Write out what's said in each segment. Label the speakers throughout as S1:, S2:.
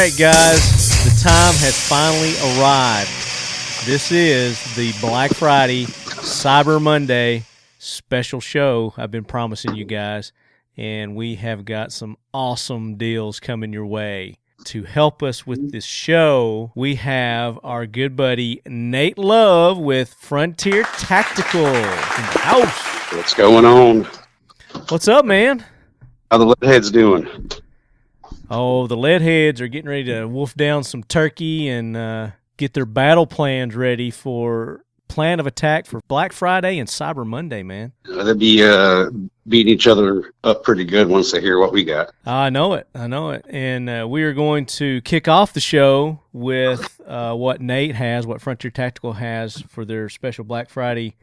S1: right, guys, the time has finally arrived. This is the Black Friday, Cyber Monday special show I've been promising you guys, and we have got some awesome deals coming your way. To help us with this show, we have our good buddy Nate Love with Frontier Tactical in the house.
S2: What's going on?
S1: What's up, man?
S2: How the Leadheads doing?
S1: Oh, the Leadheads are getting ready to wolf down some turkey and get their battle plans ready for plan of attack for Black Friday and Cyber Monday, man.
S2: They'll be beating each other up pretty good once they hear what we got.
S1: I know it. And we are going to kick off the show with what Nate has, what Frontier Tactical has for their special Black Friday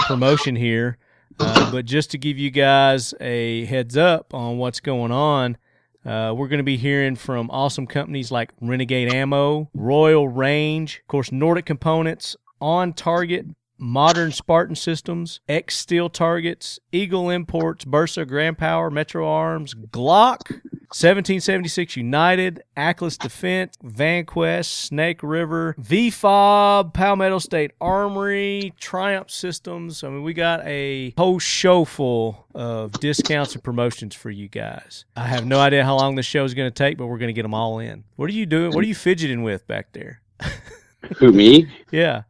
S1: promotion here. But just to give you guys a heads up on what's going on, we're going to be hearing from awesome companies like Renegade Ammo, Royal Range, of course, Nordic Components, On Target, Modern Spartan Systems, X Steel Targets, Eagle Imports, Bursa Grand Power, Metro Arms, Glock, 1776 United, Aklys Defense, Vanquest, Snake River, VFob, Palmetto State Armory, Triumph Systems. I mean, we got a whole show full of discounts and promotions for you guys. I have no idea how long this show is going to take, but we're going to get them all in. What are you doing? What are you fidgeting with back there?
S2: Who, me?
S1: Yeah.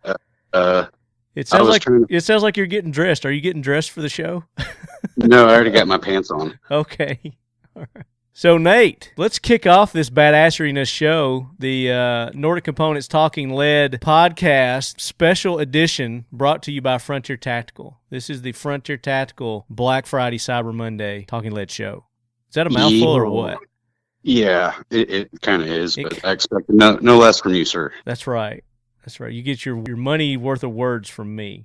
S1: It sounds like you're getting dressed. Are you getting dressed for the show?
S2: No, I already got my pants on.
S1: Okay. All right. So, Nate, let's kick off this badasseriness show, the Nordic Components Talking Lead podcast special edition brought to you by Frontier Tactical. This is the Frontier Tactical Black Friday Cyber Monday Talking Lead show. Is that a mouthful or what?
S2: Yeah, it kind of is, but I expect no less from you, sir.
S1: That's right. That's right. You get your money worth of words from me.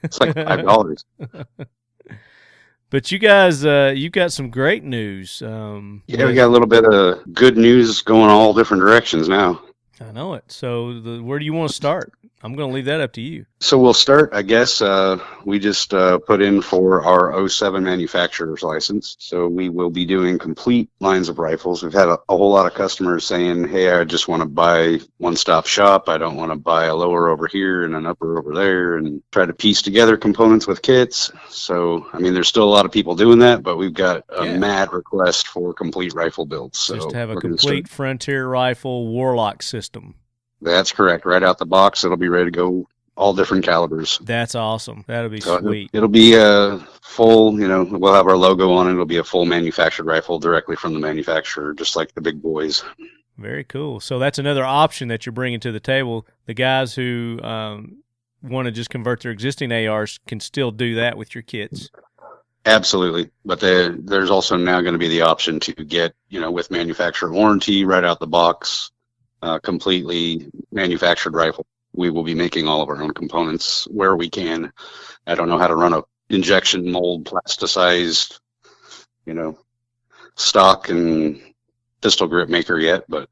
S2: It's like $5.
S1: But you guys, you've got some great news.
S2: We got a little bit of good news going all different directions now.
S1: I know it. So where do you want to start? I'm going to leave that up to you.
S2: So we'll start, I guess, we just put in for our 07 manufacturer's license. So we will be doing complete lines of rifles. We've had a whole lot of customers saying, hey, I just want to buy one-stop shop. I don't want to buy a lower over here and an upper over there and try to piece together components with kits. So, I mean, there's still a lot of people doing that, but we've got a mad request for complete rifle builds. So
S1: just have a complete Frontier rifle Warlock system.
S2: That's correct. Right out the box, it'll be ready to go, all different calibers.
S1: That's awesome. That'll be sweet.
S2: It'll be a full, we'll have our logo on it. It'll be a full manufactured rifle directly from the manufacturer, just like the big boys.
S1: Very cool. So that's another option that you're bringing to the table. The guys who want to just convert their existing ARs can still do that with your kits.
S2: Absolutely. But there's also now going to be the option to get, with manufacturer warranty right out the box, completely manufactured rifle. We will be making all of our own components where we can. I don't know how to run a injection mold plasticized, stock and pistol grip maker yet, but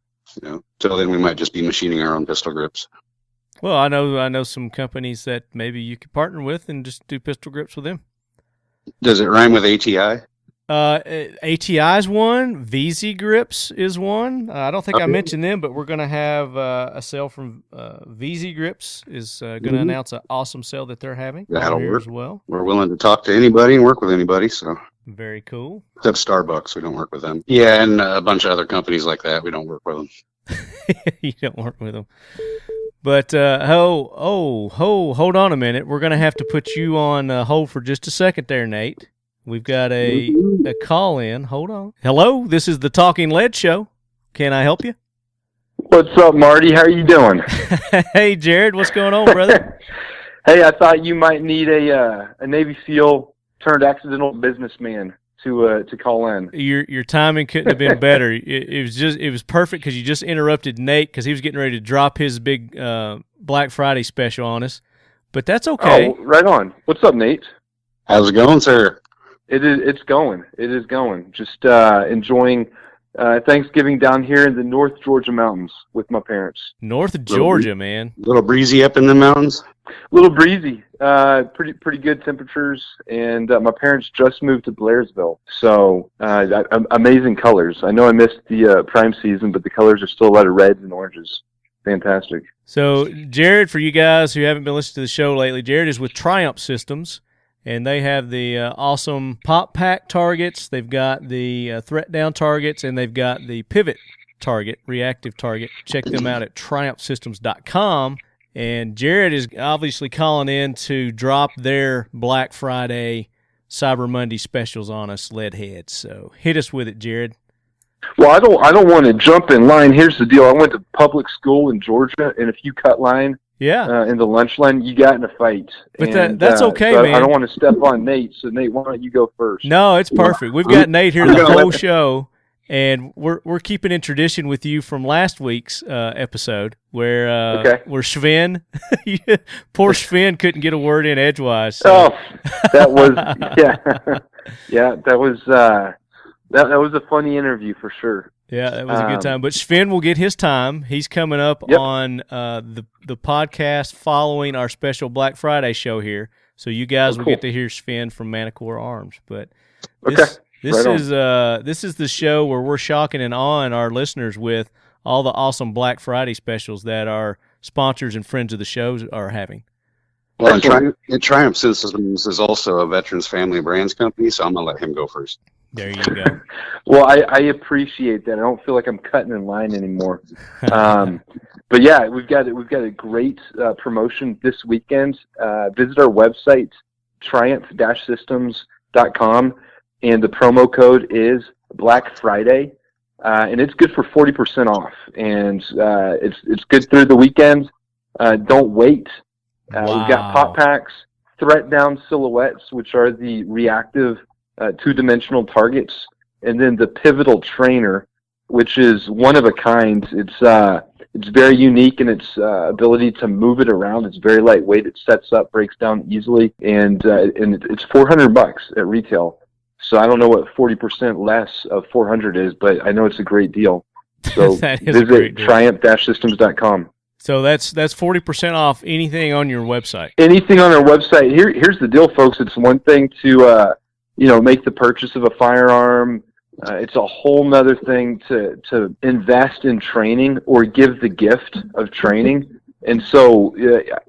S2: till then we might just be machining our own pistol grips.
S1: Well, I know some companies that maybe you could partner with and just do pistol grips with them.
S2: Does it rhyme with ATI?
S1: ATI is one. VZ Grips is one. I don't think I mentioned them, but we're going to have a sale from VZ Grips is going to announce an awesome sale that they're having.
S2: That'll work
S1: as well.
S2: We're willing to talk to anybody and work with anybody. So
S1: very cool.
S2: Except Starbucks, we don't work with them. Yeah, and a bunch of other companies like that, we don't work with them.
S1: You don't work with them. But hold on a minute. We're going to have to put you on hold for just a second there, Nate. We've got a call in. Hold on. Hello, this is the Talking Lead Show. Can I help you?
S3: What's up, Marty? How are you doing?
S1: Hey, Jared. What's going on, brother?
S3: Hey, I thought you might need a Navy SEAL turned accidental businessman to call in.
S1: Your timing couldn't have been better. It was perfect because you just interrupted Nate because he was getting ready to drop his big Black Friday special on us. But that's okay.
S3: Oh, right on. What's up, Nate?
S2: How's it going, sir?
S3: It is going. Just enjoying Thanksgiving down here in the North Georgia mountains with my parents.
S1: North Georgia, man.
S2: A little breezy up in the mountains.
S3: A little breezy, pretty good temperatures, and my parents just moved to Blairsville, so amazing colors. I know I missed the prime season, but the colors are still a lot of reds and oranges. Fantastic.
S1: So, Jared, for you guys who haven't been listening to the show lately, Jared is with Triumph Systems, and they have the awesome pop pack targets. They've got the threat down targets, and they've got the pivot target, reactive target. Check them out at triumphsystems.com. And Jared is obviously calling in to drop their Black Friday, Cyber Monday specials on us, Leadheads. So hit us with it, Jared.
S3: Well, I don't want to jump in line. Here's the deal. I went to public school in Georgia, and if you cut line in the lunch line, you got in a fight.
S1: But that's okay,
S3: so
S1: man.
S3: I don't want to step on Nate, so Nate, why don't you go first?
S1: No, it's perfect. We've got Nate here the whole show, and we're keeping in tradition with you from last week's episode where Sven, poor Sven couldn't get a word in edgewise. So.
S3: Oh, that was that was a funny interview for sure.
S1: Yeah, that was a good time. But Sven will get his time. He's coming up on the podcast following our special Black Friday show here. So you guys will get to hear Sven from Manticore Arms. But this is the show where we're shocking and awing our listeners with all the awesome Black Friday specials that our sponsors and friends of the show are having.
S2: Well, and Triumph Systems is also a Veterans Family Brands company, so I'm going to let him go first.
S1: There you go.
S3: Well, I appreciate that. I don't feel like I'm cutting in line anymore. But yeah, we've got a great promotion this weekend. Visit our website, triumph-systems.com, and the promo code is Black Friday, and it's good for 40% off. And it's good through the weekend. Don't wait.
S1: Wow.
S3: We've got pop packs, threat down silhouettes, which are the reactive two-dimensional targets, and then the pivotal trainer, which is one of a kind. It's very unique in its ability to move it around. It's very lightweight. It sets up, breaks down easily, and it's $400 at retail. So I don't know what 40% less of 400 is, but I know it's a great deal. So visit triumph-systems.com.
S1: So that's 40% off anything on your website.
S3: Anything on our website. Here's the deal, folks. It's one thing to make the purchase of a firearm. It's a whole nother thing to invest in training or give the gift of training. And so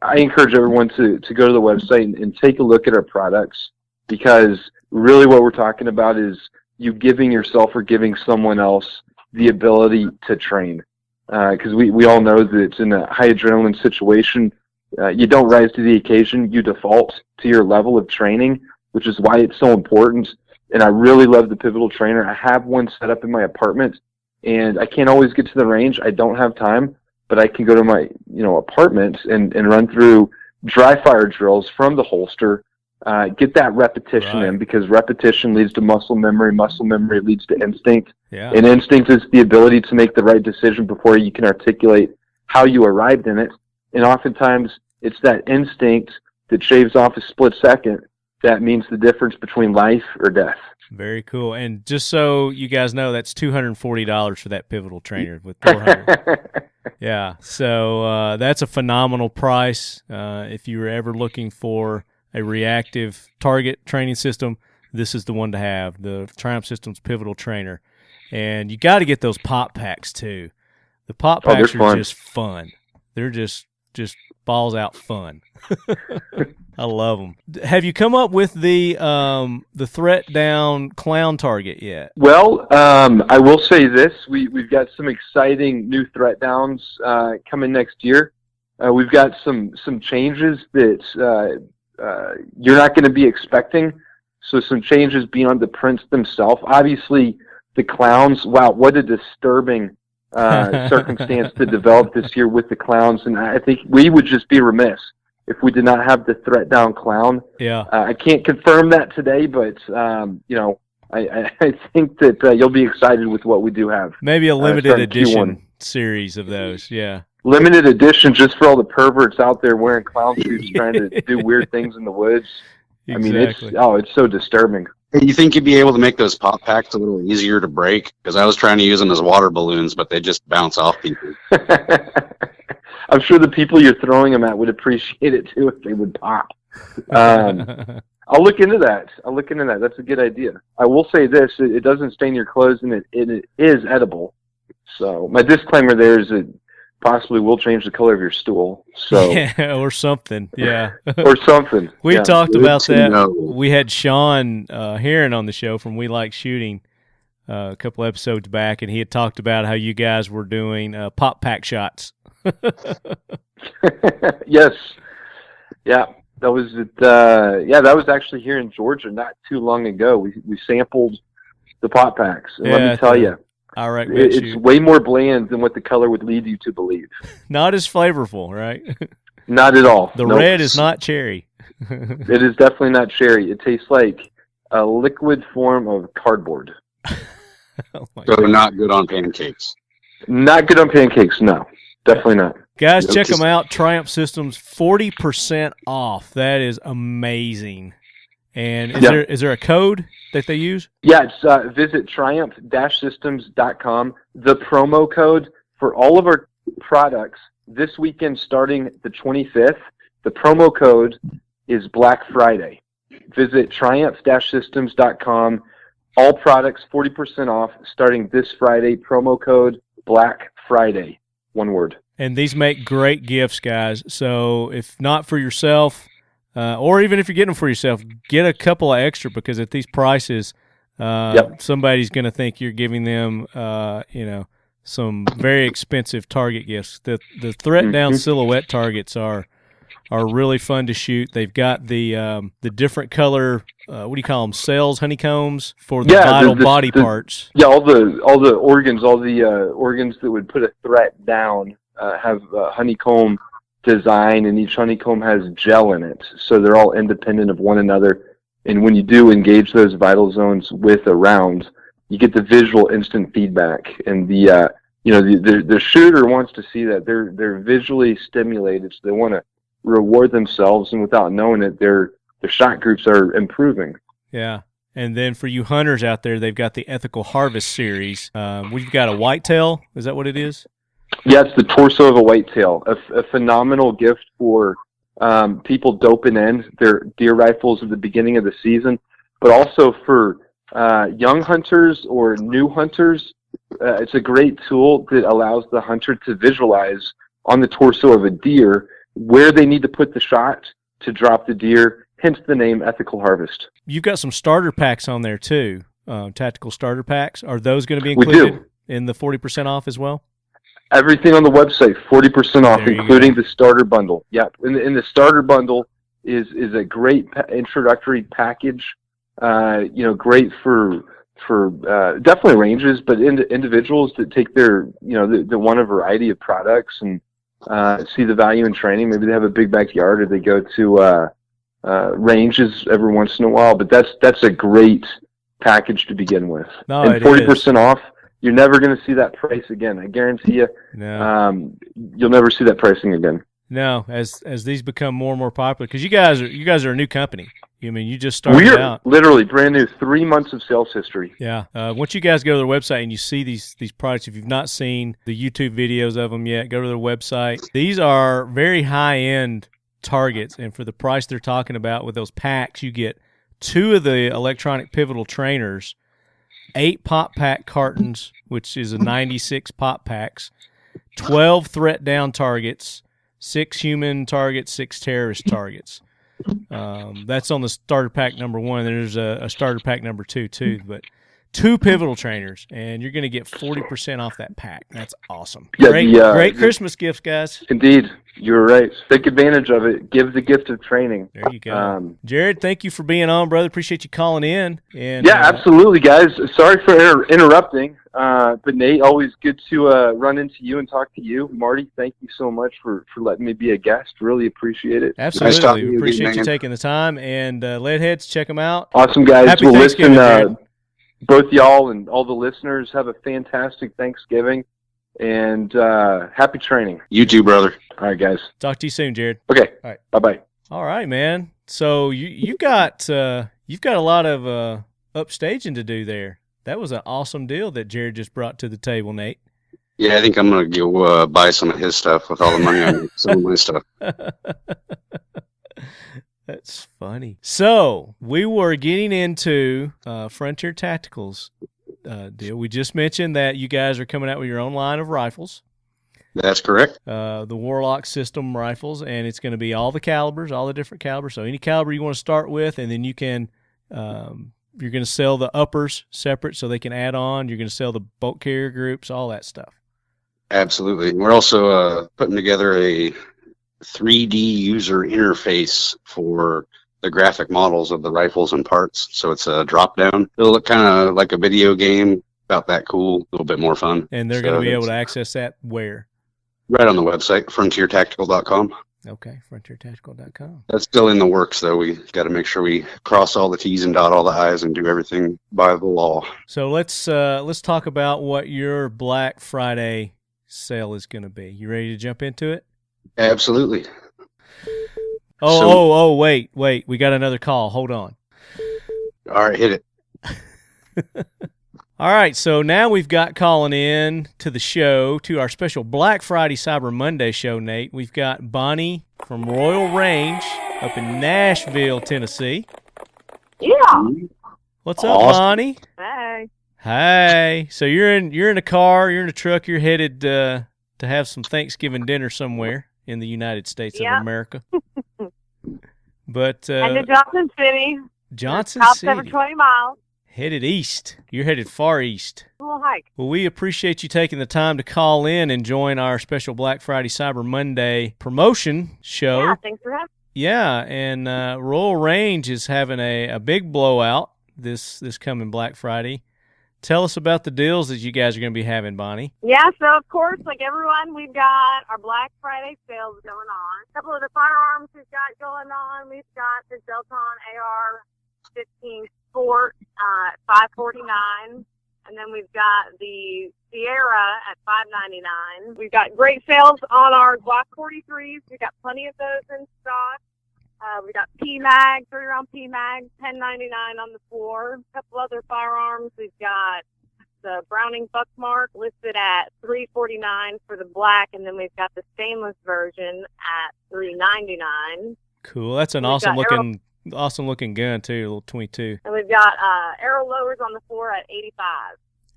S3: I encourage everyone to go to the website and take a look at our products, because really what we're talking about is you giving yourself or giving someone else the ability to train. Because we all know that it's in a high adrenaline situation. You don't rise to the occasion. You default to your level of training, which is why it's so important. And I really love the pivotal trainer. I have one set up in my apartment, and I can't always get to the range. I don't have time, but I can go to my apartment and run through dry fire drills from the holster, get that repetition in, because repetition leads to muscle memory leads to instinct.
S1: Yeah.
S3: And instinct is the ability to make the right decision before you can articulate how you arrived in it. And oftentimes it's that instinct that shaves off a split second that means the difference between life or death.
S1: Very cool. And just so you guys know, that's $240 for that pivotal trainer with $400. Yeah. So that's a phenomenal price. If you were ever looking for a reactive target training system, this is the one to have, the Triumph Systems Pivotal Trainer. And you got to get those pop packs too. The pop packs are just fun. They're just balls out fun. I love them. Have you come up with the threat down clown target yet?
S3: Well, I will say this: we've got some exciting new threat downs coming next year. We've got some changes that you're not going to be expecting. So some changes beyond the prints themselves. Obviously, the clowns. Wow, what a disturbing circumstance to develop this year with the clowns, and I think we would just be remiss if we did not have the threat down clown.
S1: Yeah.
S3: I can't confirm that today, but I think that you'll be excited with what we do have.
S1: Maybe a limited edition
S3: Q1
S1: series of those. Yeah.
S3: Limited edition, just for all the perverts out there wearing clown suits trying to do weird things in the woods.
S1: Exactly.
S3: I mean, it's so disturbing.
S2: Hey, you think you'd be able to make those pop packs a little easier to break? Because I was trying to use them as water balloons, but they just bounce off people.
S3: I'm sure the people you're throwing them at would appreciate it too if they would pop. I'll look into that. That's a good idea. I will say this: it doesn't stain your clothes, and it is edible. So my disclaimer there is it possibly will change the color of your stool. So
S1: yeah, or something. Yeah,
S3: or something.
S1: We talked about that.
S2: Know.
S1: We had Sean Heron on the show from We Like Shooting a couple episodes back, and he had talked about how you guys were doing pop pack shots.
S3: Yes. Yeah. That was that was actually here in Georgia not too long ago. We sampled the pop packs. And let me tell you, it's way more bland than what the color would lead you to believe.
S1: Not as flavorful, right?
S3: Not at all.
S1: The red is not cherry.
S3: It is definitely not cherry. It tastes like a liquid form of cardboard.
S2: So not good on pancakes.
S3: Not good on pancakes, no. Definitely not.
S1: Guys, check them out. Triumph Systems, 40% off. That is amazing. And is there a code that they use? Yeah,
S3: it's visit triumph-systems.com. The promo code for all of our products this weekend starting the 25th, the promo code is Black Friday. Visit triumph-systems.com. All products 40% off starting this Friday. Promo code Black Friday. One word.
S1: And these make great gifts, guys. So if not for yourself, or even if you're getting them for yourself, get a couple of extra, because at these prices, somebody's going to think you're giving them, some very expensive target gifts. The threat down silhouette targets are really fun to shoot. They've got the different color, what do you call them? Cells, honeycombs for the vital body parts.
S3: Yeah, all the organs, organs that would put a threat down have a honeycomb design, and each honeycomb has gel in it, so they're all independent of one another. And when you do engage those vital zones with a round, you get the visual instant feedback, and the shooter wants to see that. They're visually stimulated, so they want to reward themselves, and without knowing it, their shot groups are improving.
S1: Yeah. And then for you hunters out there, they've got the Ethical Harvest series. We've got a whitetail. Is that what it is?
S3: Yeah, it's the torso of a whitetail. A phenomenal gift for people doping in their deer rifles at the beginning of the season, but also for young hunters or new hunters. It's a great tool that allows the hunter to visualize on the torso of a deer where they need to put the shot to drop the deer, hence the name Ethical Harvest.
S1: You've got some starter packs on there too, tactical starter packs. Are those going to be included in the 40% off as well?
S3: Everything on the website, 40% off, including the starter bundle. Yeah, in the starter bundle is a great introductory package. Great for definitely ranges, but individuals that take their that want a variety of products and see the value in training. Maybe they have a big backyard, or they go to ranges every once in a while. But that's a great package to begin with.
S1: No,
S3: and 40% off. You're never going to see that price again. I guarantee you.
S1: No.
S3: You'll never see that pricing again.
S1: No, as these become more and more popular, because you guys are a new company. I mean, you just started out.
S3: We're literally brand new, 3 months of sales history.
S1: Yeah. Once you guys go to their website and you see these products, if you've not seen the YouTube videos of them yet, go to their website. These are very high-end targets, and for the price they're talking about with those packs, you get 2 of the electronic pivotal trainers, 8 pop pack cartons, which is a 96 pop packs, 12 threat down targets, 6 human targets, 6 terrorist targets. That's on the starter pack number 1. There's a starter pack number 2 too, but 2 pivotal trainers, and you're going to get 40% off that pack. That's awesome.
S3: Yeah,
S1: great Christmas gifts, guys.
S3: Indeed. You're right. Take advantage of it. Give the gift of training.
S1: There you go. Jared, thank you for being on, brother. Appreciate you calling in. And
S3: yeah, absolutely, guys. Sorry for interrupting, but Nate, always good to run into you and talk to you. Marty, thank you so much for letting me be a guest. Really appreciate it.
S1: Absolutely. We appreciate you taking the time. And Leadheads, check them out.
S3: Awesome, guys.
S1: Happy Thanksgiving, Jared.
S3: Both y'all and all the listeners have a fantastic Thanksgiving, and happy training.
S2: You too, brother.
S3: All right, guys.
S1: Talk to you soon, Jared.
S3: Okay.
S1: All right.
S3: Bye-bye.
S1: All right, man. So you've got a lot of upstaging to do there. That was an awesome deal that Jared just brought to the table, Nate.
S2: Yeah, I think I'm going to go buy some of his stuff with all the money on some of my stuff.
S1: That's funny. So we were getting into Frontier Tacticals deal. We just mentioned that you guys are coming out with your own line of rifles.
S2: That's correct.
S1: The Warlock system rifles, and it's going to be all the calibers, all the different calibers. So any caliber you want to start with, and then you can you're going to sell the uppers separate so they can add on. You're going to sell the bolt carrier groups, all that stuff.
S2: Absolutely. We're also putting together a 3D user interface for the graphic models of the rifles and parts. So it's a drop down. It'll look kind of like a video game, about that cool, a little bit more fun.
S1: And they're going to be able to access that where?
S2: Right on the website, frontiertactical.com.
S1: Okay, frontiertactical.com.
S2: That's still in the works, though. We got to make sure we cross all the T's and dot all the I's and do everything by the law.
S1: So let's talk about what your Black Friday sale is going to be. You ready to jump into it?
S2: Absolutely.
S1: Wait. We got another call. Hold on.
S2: All right, hit it.
S1: All right, so now we've got calling in to the show, to our special Black Friday Cyber Monday show, Nate. We've got Bonnie from Royal Range up in Nashville, Tennessee.
S4: Yeah.
S1: What's up, Bonnie?
S4: Hey.
S1: Hey. So you're in a car, you're in a truck, you're headed to have some Thanksgiving dinner somewhere in the United States of America. But
S4: and to Johnson City.
S1: Johnson
S4: Top
S1: City.
S4: 720 miles.
S1: Headed east. You're headed far east.
S4: A little hike.
S1: Well, we appreciate you taking the time to call in and join our special Black Friday Cyber Monday promotion show.
S4: Yeah, thanks for having me.
S1: Yeah, and Royal Range is having a big blowout this coming Black Friday. Tell us about the deals that you guys are going to be having, Bonnie.
S4: Yeah, so of course, like everyone, we've got our Black Friday sales going on. A couple of the firearms we've got going on. We've got the Delton AR-15 Sport at $549, and then we've got the Sierra at $599. We've got great sales on our Glock 43s. We've got plenty of those in stock. We got PMAG, 3-round PMAG, $10.99 on the floor. A couple other firearms. We've got the Browning Buckmark listed at $349 for the black, and then we've got the stainless version at $399.
S1: Cool. That's an awesome looking gun too, a little 22.
S4: And we've got arrow lowers on the floor at $85.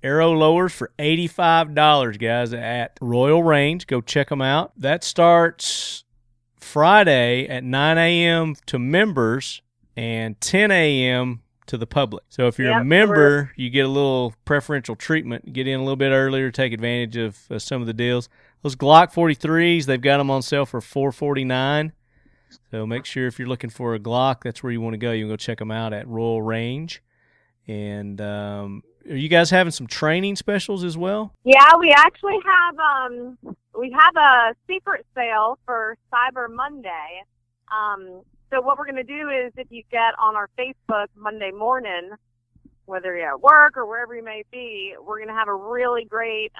S1: Arrow lowers for $85, guys, at Royal Range. Go check them out. That starts Friday at 9 a.m. to members and 10 a.m. to the public. So if you're a member, you get a little preferential treatment. Get in a little bit earlier, take advantage of some of the deals. Those Glock 43s, they've got them on sale for $449. So make sure if you're looking for a Glock, that's where you want to go. You can go check them out at Royal Range. And are you guys having some training specials as well?
S4: Yeah, we actually have a secret sale for Cyber Monday. So what we're going to do is if you get on our Facebook Monday morning, whether you're at work or wherever you may be, we're going to have a really great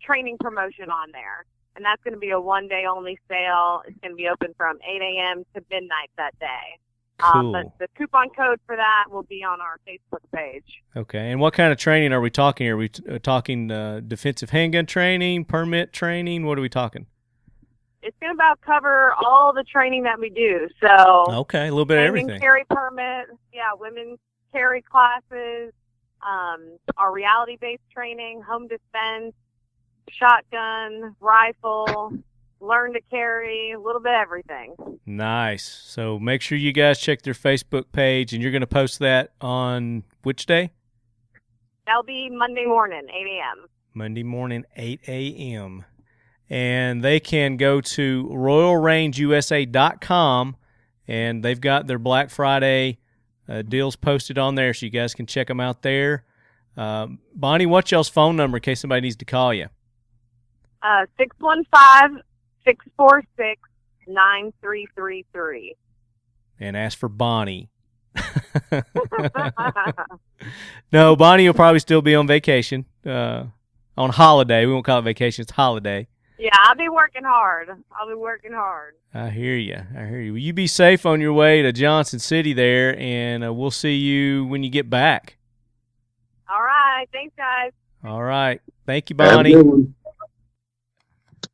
S4: training promotion on there. And that's going to be a one-day only sale. It's going to be open from 8 a.m. to midnight that day.
S1: Cool.
S4: But the coupon code for that will be on our Facebook page.
S1: Okay. And what kind of training are we talking? Are we talking defensive handgun training, permit training? What are we talking?
S4: It's going to about cover all the training that we do. So
S1: okay, a little bit of everything.
S4: Carry permit, women's carry classes, our reality-based training, home defense, shotgun, rifle, learn to carry, a little bit of everything.
S1: Nice. So make sure you guys check their Facebook page, and you're going to post that on which day?
S4: That'll be Monday morning, 8 a.m.
S1: Monday morning, 8 a.m. And they can go to royalrangeusa.com, and they've got their Black Friday deals posted on there, so you guys can check them out there. Bonnie, what's y'all's phone number in case somebody needs to call you?
S4: 615-646-9333.
S1: And ask for Bonnie. No, Bonnie will probably still be on vacation, on holiday. We won't call it vacation, it's holiday.
S4: Yeah, I'll be working hard.
S1: I hear you. Well, you be safe on your way to Johnson City there, and we'll see you when you get back.
S4: All right. Thanks, guys.
S1: All right. Thank you,
S2: Have a
S1: Bonnie.
S2: good one.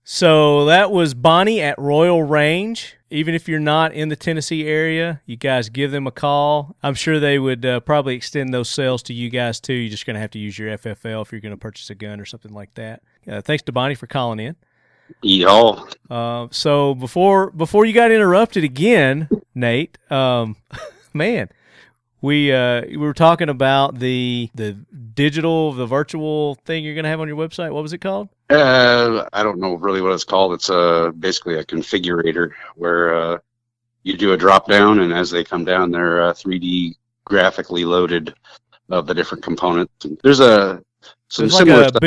S1: So that was Bonnie at Royal Range. Even if you're not in the Tennessee area, you guys give them a call. I'm sure they would probably extend those sales to you guys too. You're just going to have to use your FFL if you're going to purchase a gun or something like that. Thanks to Bonnie for calling in.
S2: Y'all.
S1: So before you got interrupted again, Nate, man, we were talking about the virtual thing you're going to have on your website. What was it called?
S2: I don't know really what it's called. It's basically a configurator where you do a drop down, and as they come down, they're 3D graphically loaded of the different components. There's some similar stuff.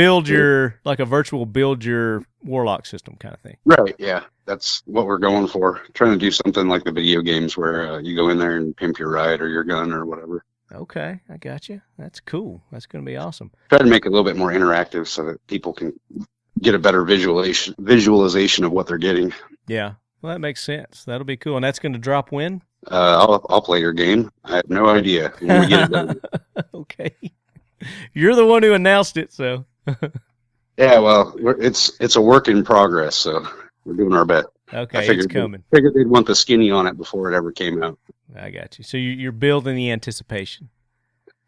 S1: Like a virtual build your Warlock system kind of thing.
S2: Right, yeah. That's what we're going for. Trying to do something like the video games where you go in there and pimp your ride or your gun or whatever.
S1: Okay, I got you. That's cool. That's going to be awesome.
S2: Try to make it a little bit more interactive so that people can get a better visualization of what they're getting.
S1: Yeah, well, that makes sense. That'll be cool. And that's going to drop when?
S2: I'll play your game. I have no idea when we get it done.
S1: Okay. You're the one who announced it, so.
S2: Yeah, well, it's a work in progress, so we're doing our best.
S1: Okay, it's coming.
S2: Figured they'd want the skinny on it before it ever came out.
S1: I got you. So you're building the anticipation.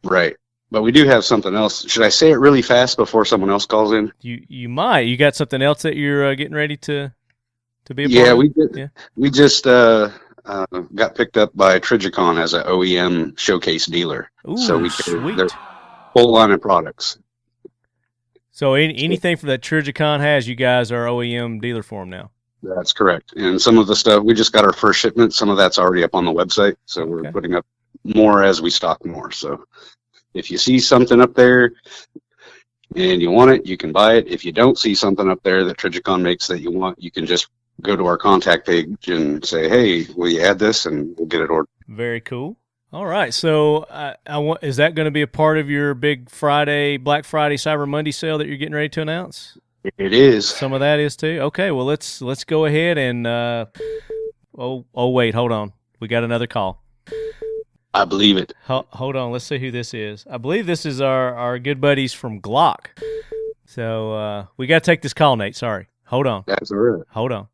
S2: Right. But we do have something else. Should I say it really fast before someone else calls in?
S1: You might. You got something else that you're getting ready to be a part
S2: Yeah,
S1: of?
S2: we did. Yeah. We just got picked up by Trigicon as an OEM showcase dealer.
S1: Ooh,
S2: so we
S1: sweet.
S2: their full line of products.
S1: So anything that Trigicon has, you guys are OEM dealer for them now?
S2: That's correct. And some of the stuff, we just got our first shipment. Some of that's already up on the website. So we're putting up more as we stock more. So if you see something up there and you want it, you can buy it. If you don't see something up there that Trigicon makes that you want, you can just go to our contact page and say, hey, will you add this? And we'll get it ordered.
S1: Very cool. All right. So is that going to be a part of your big Black Friday, Cyber Monday sale that you're getting ready to announce?
S2: It is.
S1: Some of that is too. Okay, well let's go ahead and wait, hold on. We got another call.
S2: I believe it.
S1: Hold on, let's see who this is. I believe this is our good buddies from Glock. So we got to take this call, Nate. Sorry. Hold on.
S2: That's all right.
S1: Hold on.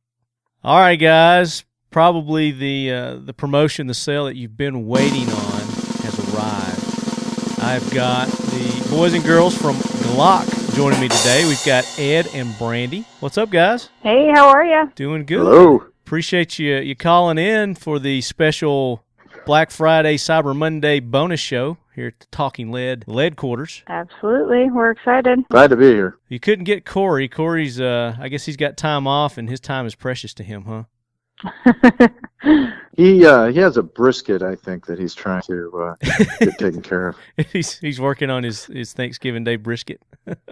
S1: All right, guys. Probably the promotion, the sale that you've been waiting on has arrived. I've got the boys and girls from Glock joining me today. We've got Ed and Brandy. What's up, guys?
S4: Hey, how are you?
S1: Doing good.
S2: Hello.
S1: Appreciate you calling in for the special Black Friday, Cyber Monday bonus show here at the Talking Lead Quarters.
S4: Absolutely. We're excited.
S3: Glad to be here.
S1: You couldn't get Corey. Corey's, I guess he's got time off, and his time is precious to him, huh?
S3: He has a brisket, I think, that he's trying to get taken care of.
S1: He's working on his Thanksgiving Day brisket.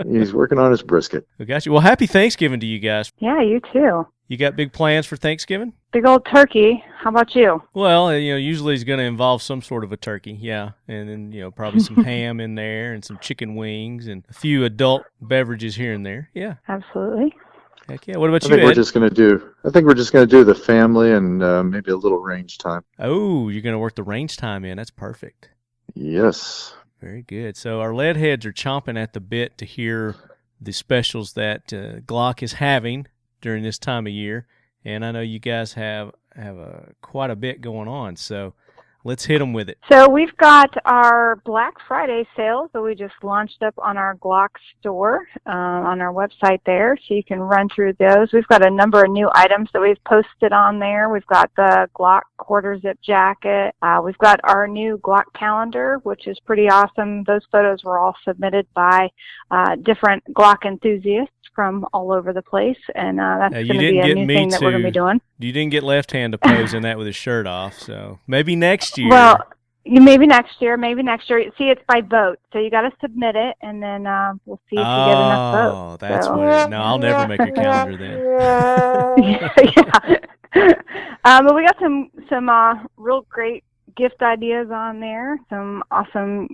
S3: He's working on his brisket.
S1: I got you. Well, happy Thanksgiving to you guys.
S4: Yeah, you too.
S1: You got big plans for Thanksgiving?
S4: Big old turkey. How about you?
S1: Well, usually it's going to involve some sort of a turkey, yeah. And then, probably some ham in there and some chicken wings and a few adult beverages here and there. Yeah.
S4: Absolutely.
S1: Heck yeah. What about you,
S3: I think
S1: Ed?
S3: we're just going to do the family and maybe a little range time.
S1: Oh, you're going to work the range time in. That's perfect.
S3: Yes.
S1: Very good. So our lead heads are chomping at the bit to hear the specials that Glock is having during this time of year, and I know you guys have quite a bit going on, so let's hit them with it.
S4: So we've got our Black Friday sales that we just launched up on our Glock store on our website there, so you can run through those. We've got a number of new items that we've posted on there. We've got the Glock quarter zip jacket. We've got our new Glock calendar, which is pretty awesome. Those photos were all submitted by different Glock enthusiasts from all over the place, and that's going to be a new thing that we're going to be doing.
S1: You didn't get Left Hand to pose in that with his shirt off, so maybe next year.
S4: Well, maybe next year. See, it's by vote, so you got to submit it, and then we'll see if you get enough votes.
S1: Oh, that's what it is. No, I'll never make a calendar then.
S4: Yeah. But we got some real great gift ideas on there, some awesome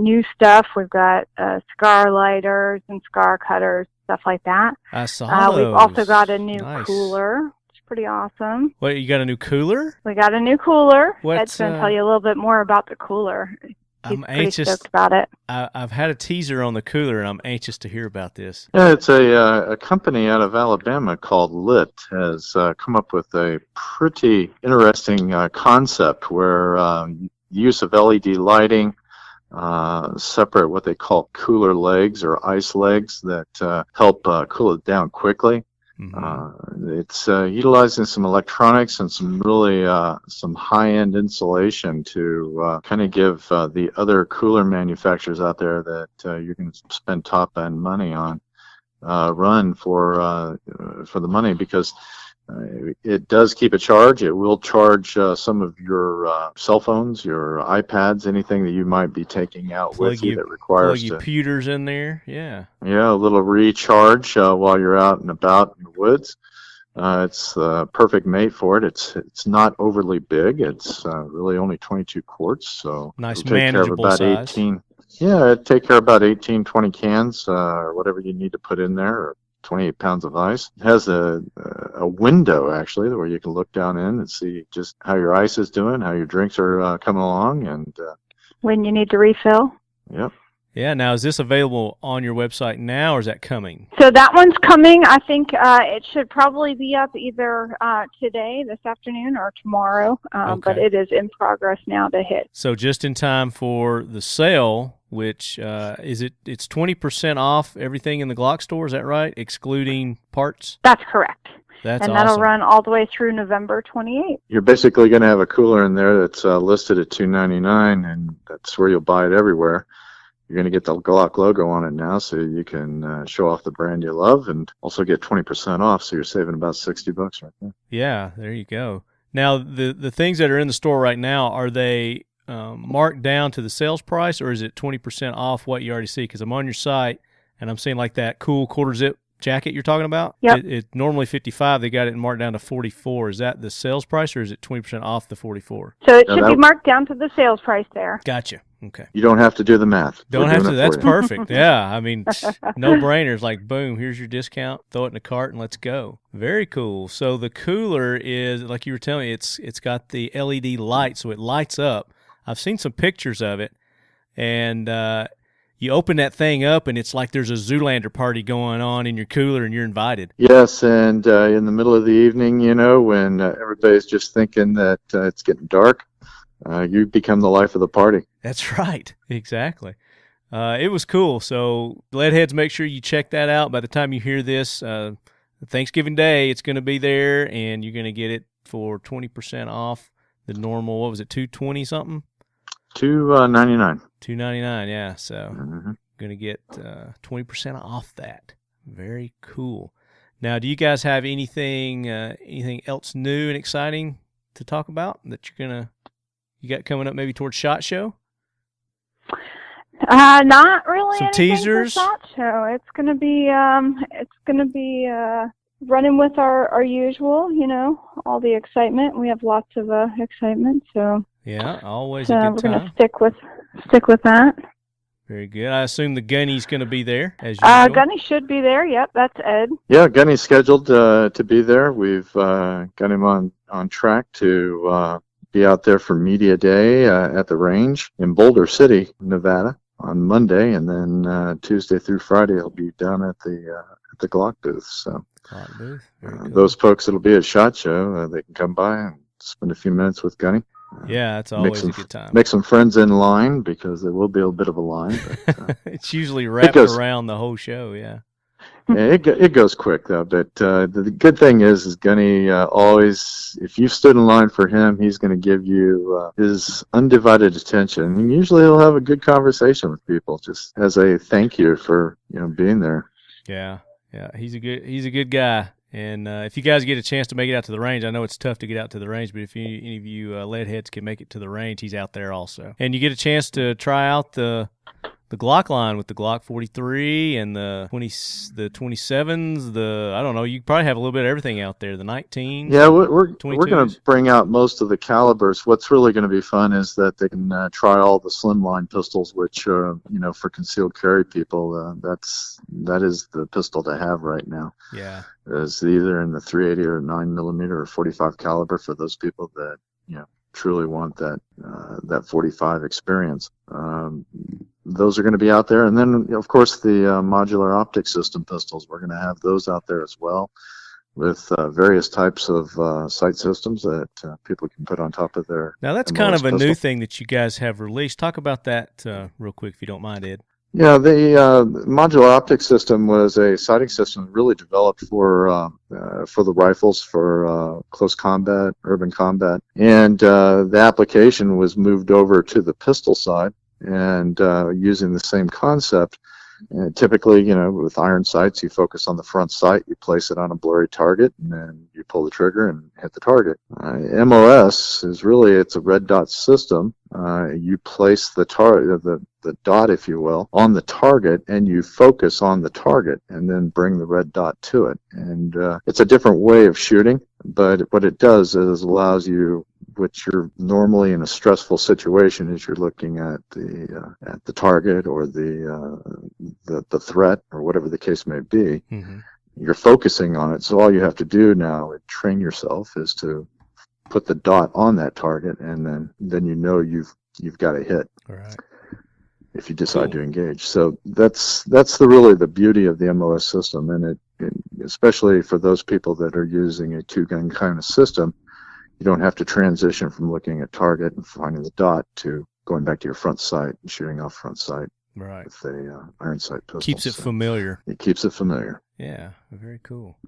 S4: new stuff. We've got scar lighters and scar cutters.
S5: stuff like that.
S1: I saw those.
S5: We've also got a new
S1: Nice.
S5: cooler. It's pretty awesome.
S1: Wait, you got a new cooler?
S5: We got a new cooler.
S1: What's,
S5: Ed's going to tell you a little bit more about the cooler. He's
S1: I'm
S5: pretty
S1: anxious.
S5: stoked about it.
S1: I've had a teaser on the cooler, and I'm anxious to hear about this.
S6: Yeah, it's a company out of Alabama called LIT has come up with a pretty interesting concept where use of LED lighting, separate what they call cooler legs or ice legs that help cool it down quickly. It's utilizing some electronics and some really some high-end insulation to kind of give the other cooler manufacturers out there that you can spend top-end money on run for the money, because it does keep a charge. It will charge some of your cell phones, your iPads, anything that you might be taking out with you that requires
S1: plug your pewters in there. Yeah.
S6: Yeah, a little recharge while you're out and about in the woods. It's the perfect mate for it. It's not overly big. It's really only 22 quarts, so
S1: nice,
S6: it'll take care of
S1: manageable
S6: about
S1: size.
S6: 18. Yeah, it'd take care of about 18, 20 cans or whatever you need to put in there, or 28 pounds of ice. It has a window, actually, where you can look down in and see just how your ice is doing, how your drinks are coming along, and
S5: When you need to refill.
S6: yep.
S1: Yeah. Now, is this available on your website now, or is that coming?
S5: So that one's coming. I think it should probably be up either today, this afternoon, or tomorrow. But it is in progress now to hit.
S1: So just in time for the sale, which it's 20% off everything in the Glock store, is that right? Excluding parts?
S5: That's correct.
S1: That's
S5: and
S1: awesome.
S5: that'll run all the way through November 28th.
S6: You're basically going to have a cooler in there that's listed at $299, and that's where you'll buy it everywhere. You're going to get the Glock logo on it now, so you can show off the brand you love, and also get 20% off, so you're saving about $60 right there.
S1: Yeah, there you go. Now, the things that are in the store right now, are they marked down to the sales price, or is it 20% off what you already see? Because I'm on your site, and I'm seeing like that cool quarter zip jacket you're talking about.
S5: Yep.
S1: It's normally $55. They got it marked down to $44. Is that the sales price, or is it 20% off the $44?
S5: So it should be marked down to the sales price there.
S1: Gotcha. Okay.
S6: You don't have to do the math.
S1: Don't have to. That's
S6: you.
S1: perfect. Yeah. I mean, no brainers. Like, boom, here's your discount. Throw it in a cart and let's go. Very cool. So the cooler is, like you were telling me, it's got the LED light, so it lights up. I've seen some pictures of it, and you open that thing up, and it's like there's a Zoolander party going on in your cooler, and you're invited.
S6: Yes, and in the middle of the evening, when everybody's just thinking that it's getting dark, you become the life of the party.
S1: That's right. Exactly. It was cool. So, Leadheads, make sure you check that out. By the time you hear this, Thanksgiving Day, it's going to be there, and you're going to get it for 20% off the normal. What was it, $220 something?
S6: $299.
S1: $299. Yeah. So, going to get 20% off that. Very cool. Now, do you guys have anything else new and exciting to talk about that you got coming up maybe towards SHOT Show?
S5: Not really.
S1: Some
S5: anything
S1: teasers.
S5: For SHOT Show. It's gonna be running with our usual. All the excitement. We have lots of excitement. So
S1: yeah, always a good
S5: we're
S1: time.
S5: gonna stick with that.
S1: Very good. I assume the Gunny's going to be there as usual.
S5: Gunny should be there. Yep, that's Ed.
S6: Yeah, Gunny's scheduled to be there. We've got him on track to be out there for Media Day at the range in Boulder City, Nevada, on Monday, and then Tuesday through Friday he'll be down at the Glock booth. So
S1: Glock booth. Very cool.
S6: those folks that'll be at SHOT Show, they can come by and spend a few minutes with Gunny.
S1: Yeah, it's always a good time.
S6: Make some friends in line, because there will be a bit of a line. But,
S1: it's usually wrapped around the whole show, yeah.
S6: Yeah, it goes quick, though. But the good thing is Gunny always, if you've stood in line for him, he's going to give you his undivided attention. And usually he'll have a good conversation with people, just as a thank you for being there.
S1: Yeah, he's a good guy. And if you guys get a chance to make it out to the range, I know it's tough to get out to the range, but if any of you Leadheads can make it to the range, he's out there also. And you get a chance to try out the the Glock line with the Glock 43 and the 27s. I don't know. You probably have a little bit of everything out there. The 19s.
S6: Yeah, we're going to bring out most of the calibers. What's really going to be fun is that they can try all the slimline pistols, which for concealed carry people, that is the pistol to have right now.
S1: Yeah,
S6: it's either in the 380 or 9mm or 45 caliber for those people that truly want that 45 experience. Those are going to be out there, and then of course the modular optic system pistols. We're going to have those out there as well, with various types of sight systems that people can put on top of their.
S1: Now that's
S6: MOS
S1: kind of a
S6: pistol.
S1: new thing that you guys have released. Talk about that real quick, if you don't mind, Ed.
S6: Yeah, the modular optic system was a sighting system really developed for the rifles for close combat, urban combat, and the application was moved over to the pistol side, and using the same concept. Typically, with iron sights, you focus on the front sight, you place it on a blurry target, and then you pull the trigger and hit the target. MOS is it's a red dot system. You place the dot, if you will, on the target, and you focus on the target, and then bring the red dot to it. And it's a different way of shooting, but what it does is allows you, which you're normally in a stressful situation, is you're looking at the target or the threat or whatever the case may be.
S1: Mm-hmm.
S6: You're focusing on it, so all you have to do now and train yourself is to put the dot on that target, and then you've got a hit.
S1: All right.
S6: If you decide to engage. So that's really the beauty of the MOS system, and it especially for those people that are using a two-gun kind of system, you don't have to transition from looking at target and finding the dot to going back to your front sight and shooting off front sight.
S1: Right.
S6: With a iron sight pistol.
S1: Keeps it familiar.
S6: It keeps it familiar.
S1: Yeah, very cool.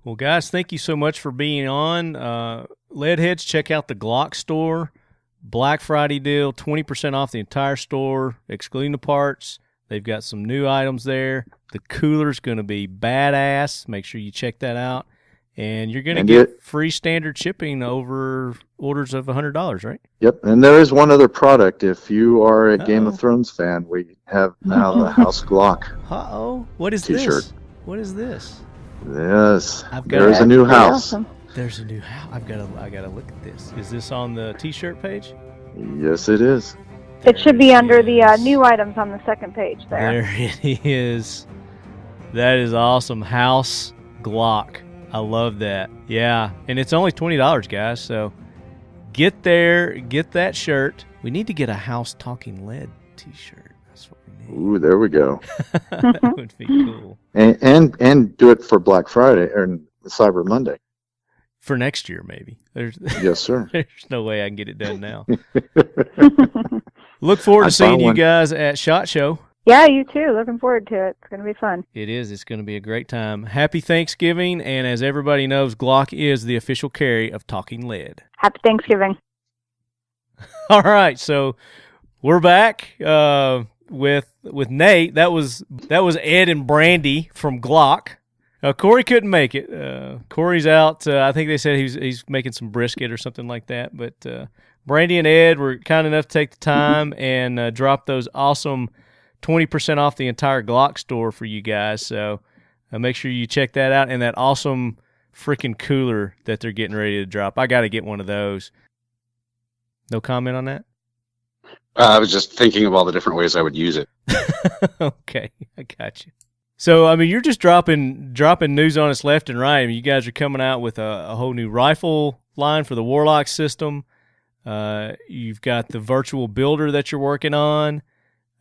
S1: Well, guys, thank you so much for being on. Leadheads, check out the Glock store. Black Friday deal, 20% off the entire store, excluding the parts. They've got some new items there. The cooler's going to be badass. Make sure you check that out. And you're going to get free standard shipping over orders of $100, right?
S6: Yep. And there is one other product. If you are a Game of Thrones fan, we have now the House Glock.
S1: Uh-oh. What is
S6: T-shirt.
S1: This? What is this?
S6: Yes. There's a new house.
S5: Awesome.
S1: There's a new house. I gotta look at this. Is this on the T-shirt page?
S6: Yes, it is.
S5: It should be under the new items on the second page there.
S1: There it is. That is awesome. House Glock. I love that. Yeah, and it's only $20, guys. So get there, get that shirt. We need to get a House Talking Lead T-shirt. That's what we need.
S6: Ooh, there we go.
S1: That would be cool.
S6: And do it for Black Friday or Cyber Monday.
S1: For next year, maybe.
S6: Yes, sir.
S1: There's no way I can get it done now. Look forward to seeing you guys at SHOT Show.
S5: Yeah, you too. Looking forward to it. It's going to be fun.
S1: It is. It's going to be a great time. Happy Thanksgiving, and as everybody knows, Glock is the official carry of Talking Lead.
S5: Happy Thanksgiving.
S1: All right, so we're back with Nate. That was Ed and Brandy from Glock. Corey couldn't make it. Corey's out. I think they said he's making some brisket or something like that. But Brandy and Ed were kind enough to take the time and drop those awesome 20% off the entire Glock store for you guys. So make sure you check that out. And that awesome freaking cooler that they're getting ready to drop. I got to get one of those. No comment on that?
S2: I was just thinking of all the different ways I would use it.
S1: Okay, I got you. So, I mean, you're just dropping news on us left and right. I mean, you guys are coming out with a whole new rifle line for the Warlock system. You've got the virtual builder that you're working on.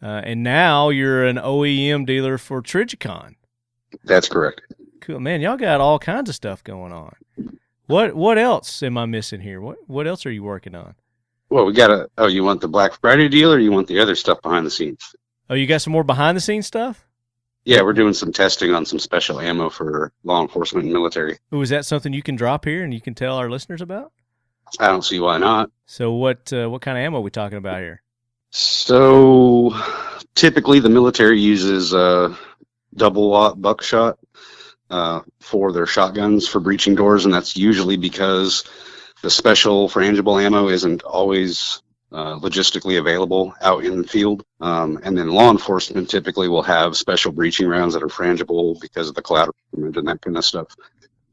S1: And now you're an OEM dealer for Trigicon.
S2: That's correct.
S1: Cool. Man, y'all got all kinds of stuff going on. What else am I missing here? What else are you working on?
S2: Well, we got you want the Black Friday deal or you want the other stuff behind the scenes?
S1: Oh, you got some more behind-the-scenes stuff?
S2: Yeah, we're doing some testing on some special ammo for law enforcement and military.
S1: Oh, is that something you can drop here and you can tell our listeners about?
S2: I don't see why not.
S1: So what kind of ammo are we talking about here?
S2: So typically the military uses double-aught buckshot for their shotguns for breaching doors, and that's usually because the special frangible ammo isn't always logistically available out in the field. And then law enforcement typically will have special breaching rounds that are frangible because of the collateral damage and that kind of stuff.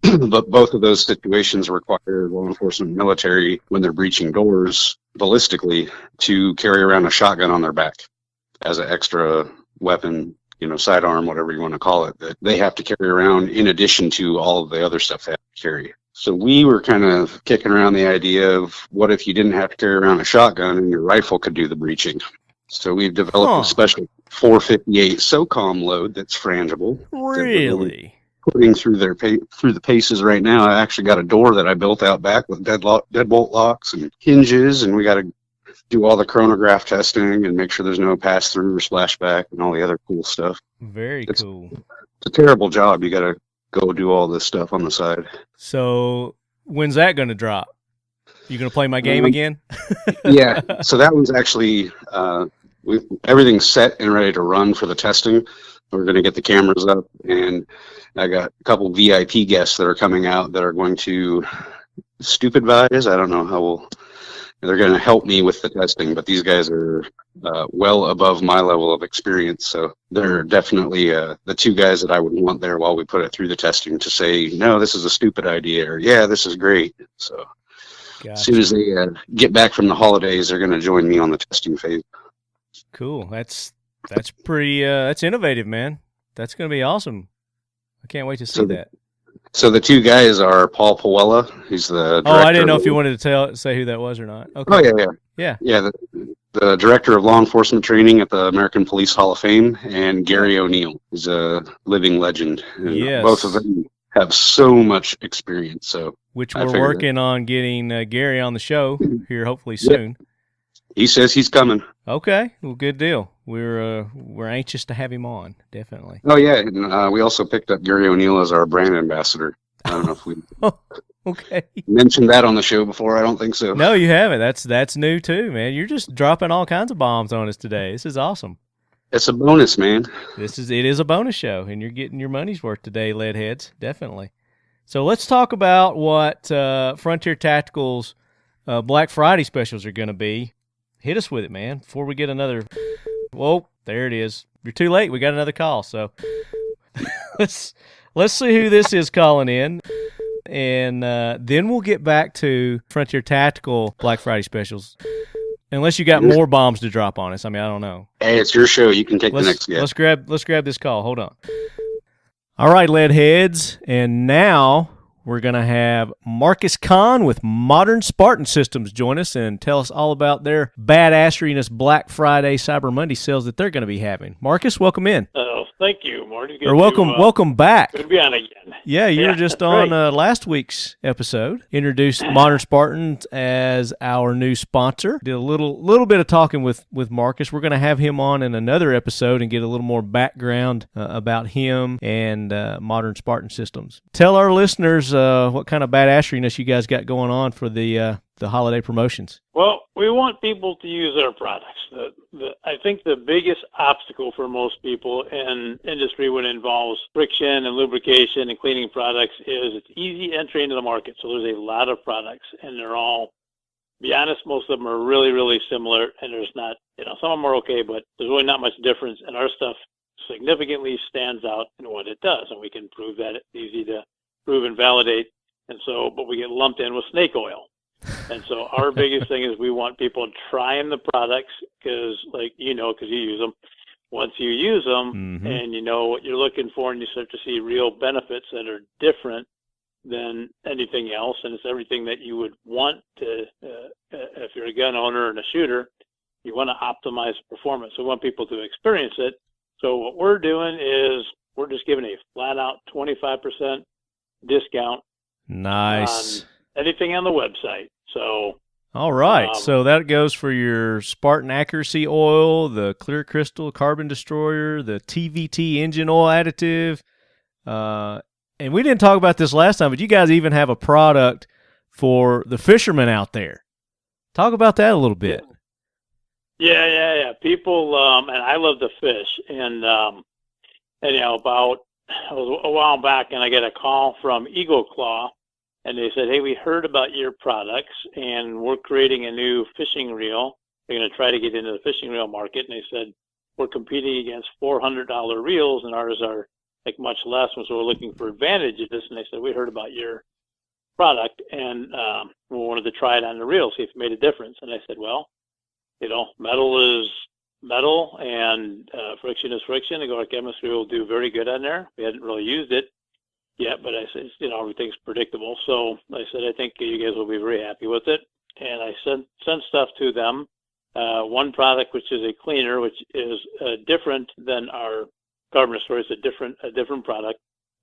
S2: But both of those situations require law enforcement and military, when they're breaching doors ballistically, to carry around a shotgun on their back as an extra weapon, sidearm, whatever you want to call it, that they have to carry around in addition to all of the other stuff they have to carry. So we were kind of kicking around the idea of what if you didn't have to carry around a shotgun and your rifle could do the breaching. So we've developed a special 458 SOCOM load that's frangible.
S1: Really?
S2: Putting through the paces right now. I actually got a door that I built out back with deadbolt locks and hinges, and we got to do all the chronograph testing and make sure there's no pass through or splashback and all the other cool stuff.
S1: Very cool.
S2: It's a terrible job. You got to go do all this stuff on the side.
S1: So when's that going to drop? You going to play my game again?
S2: Yeah. So that one's actually everything's set and ready to run for the testing. We're going to get the cameras up, and I got a couple VIP guests that are coming out that are going to supervise. I don't know how they're going to help me with the testing, but these guys are well above my level of experience. So they're definitely the two guys that I would want there while we put it through the testing to say, no, this is a stupid idea, or yeah, this is great. So as soon as they get back from the holidays, they're going to join me on the testing phase.
S1: Cool. That's pretty, that's innovative, man. That's going to be awesome. I can't wait to see that.
S2: So the two guys are Paul Puella. He's the director.
S1: Oh, I didn't know if you wanted to say who that was or not. Okay.
S2: Oh, yeah. Yeah, the director of law enforcement training at the American Police Hall of Fame, and Gary O'Neill is a living legend. And
S1: yes.
S2: Both of them have so much experience.
S1: Which we're working on getting Gary on the show here hopefully soon.
S2: Yep. He says he's coming.
S1: Okay, well, good deal. We're anxious to have him on, definitely.
S2: Oh yeah, and we also picked up Gary O'Neill as our brand ambassador. I don't know if we mentioned that on the show before. I don't think so.
S1: No, you haven't. That's new too, man. You're just dropping all kinds of bombs on us today. This is awesome.
S2: It's a bonus, man.
S1: It is a bonus show, and you're getting your money's worth today, Leadheads. Definitely. So let's talk about what Frontier Tactical's Black Friday specials are going to be. Hit us with it, man, before we get another... Whoa, there it is. You're too late. We got another call, so let's see who this is calling in, and then we'll get back to Frontier Tactical Black Friday specials. Unless you got more bombs to drop on us. I mean, I don't know.
S2: Hey, it's your show. You can take the next guest.
S1: Let's grab this call. Hold on. All right, Leadheads, and now we're going to have Marcus Kahn with Modern Spartan Systems join us and tell us all about their badasseriness Black Friday, Cyber Monday sales that they're going to be having. Marcus, welcome in.
S7: Oh, thank you, Marty.
S1: Welcome back.
S7: Good to be on again.
S1: Yeah, you were just on last week's episode. Introduced Modern Spartans as our new sponsor. Did a little bit of talking with Marcus. We're going to have him on in another episode and get a little more background about him and Modern Spartan Systems. Tell our listeners what kind of badasseriness you guys got going on for the holiday promotions.
S7: Well, we want people to use our products. I think the biggest obstacle for most people in industry when it involves friction and lubrication and cleaning products is it's easy entry into the market. So there's a lot of products, and they're all, to be honest, most of them are really, really similar, and there's not, some of them are okay, but there's really not much difference, and our stuff significantly stands out in what it does, and we can prove that it's easy to prove and validate. And so, but we get lumped in with snake oil. And so our biggest thing is we want people trying the products because, because you use them. Once you use them and you know what you're looking for and you start to see real benefits that are different than anything else, and it's everything that you would want to, if you're a gun owner and a shooter, you want to optimize performance. So we want people to experience it. So what we're doing is we're just giving a flat-out 25% discount.
S1: Nice.
S7: On anything on the website. So,
S1: all right. So that goes for your Spartan Accuracy Oil, the Clear Crystal Carbon Destroyer, the TVT Engine Oil Additive. And we didn't talk about this last time, but you guys even have a product for the fishermen out there. Talk about that a little bit.
S7: Yeah. People, and I love to fish. And about a while back, and I get a call from Eagle Claw. And they said, hey, we heard about your products, and we're creating a new fishing reel they're going to try to get into the fishing reel market. And they said, we're competing against $400 reels, and ours are like much less, and so we're looking for advantages. And they said, we heard about your product, and we wanted to try it on the reel, see if it made a difference. And I said, well, metal is metal, and friction is friction. The Glock chemistry will do very good on there. We hadn't really used it yet, but I said, everything's predictable. So I said, I think you guys will be very happy with it. And I sent stuff to them. One product, which is a cleaner, which is different than our carbon destroyer. It's a different product.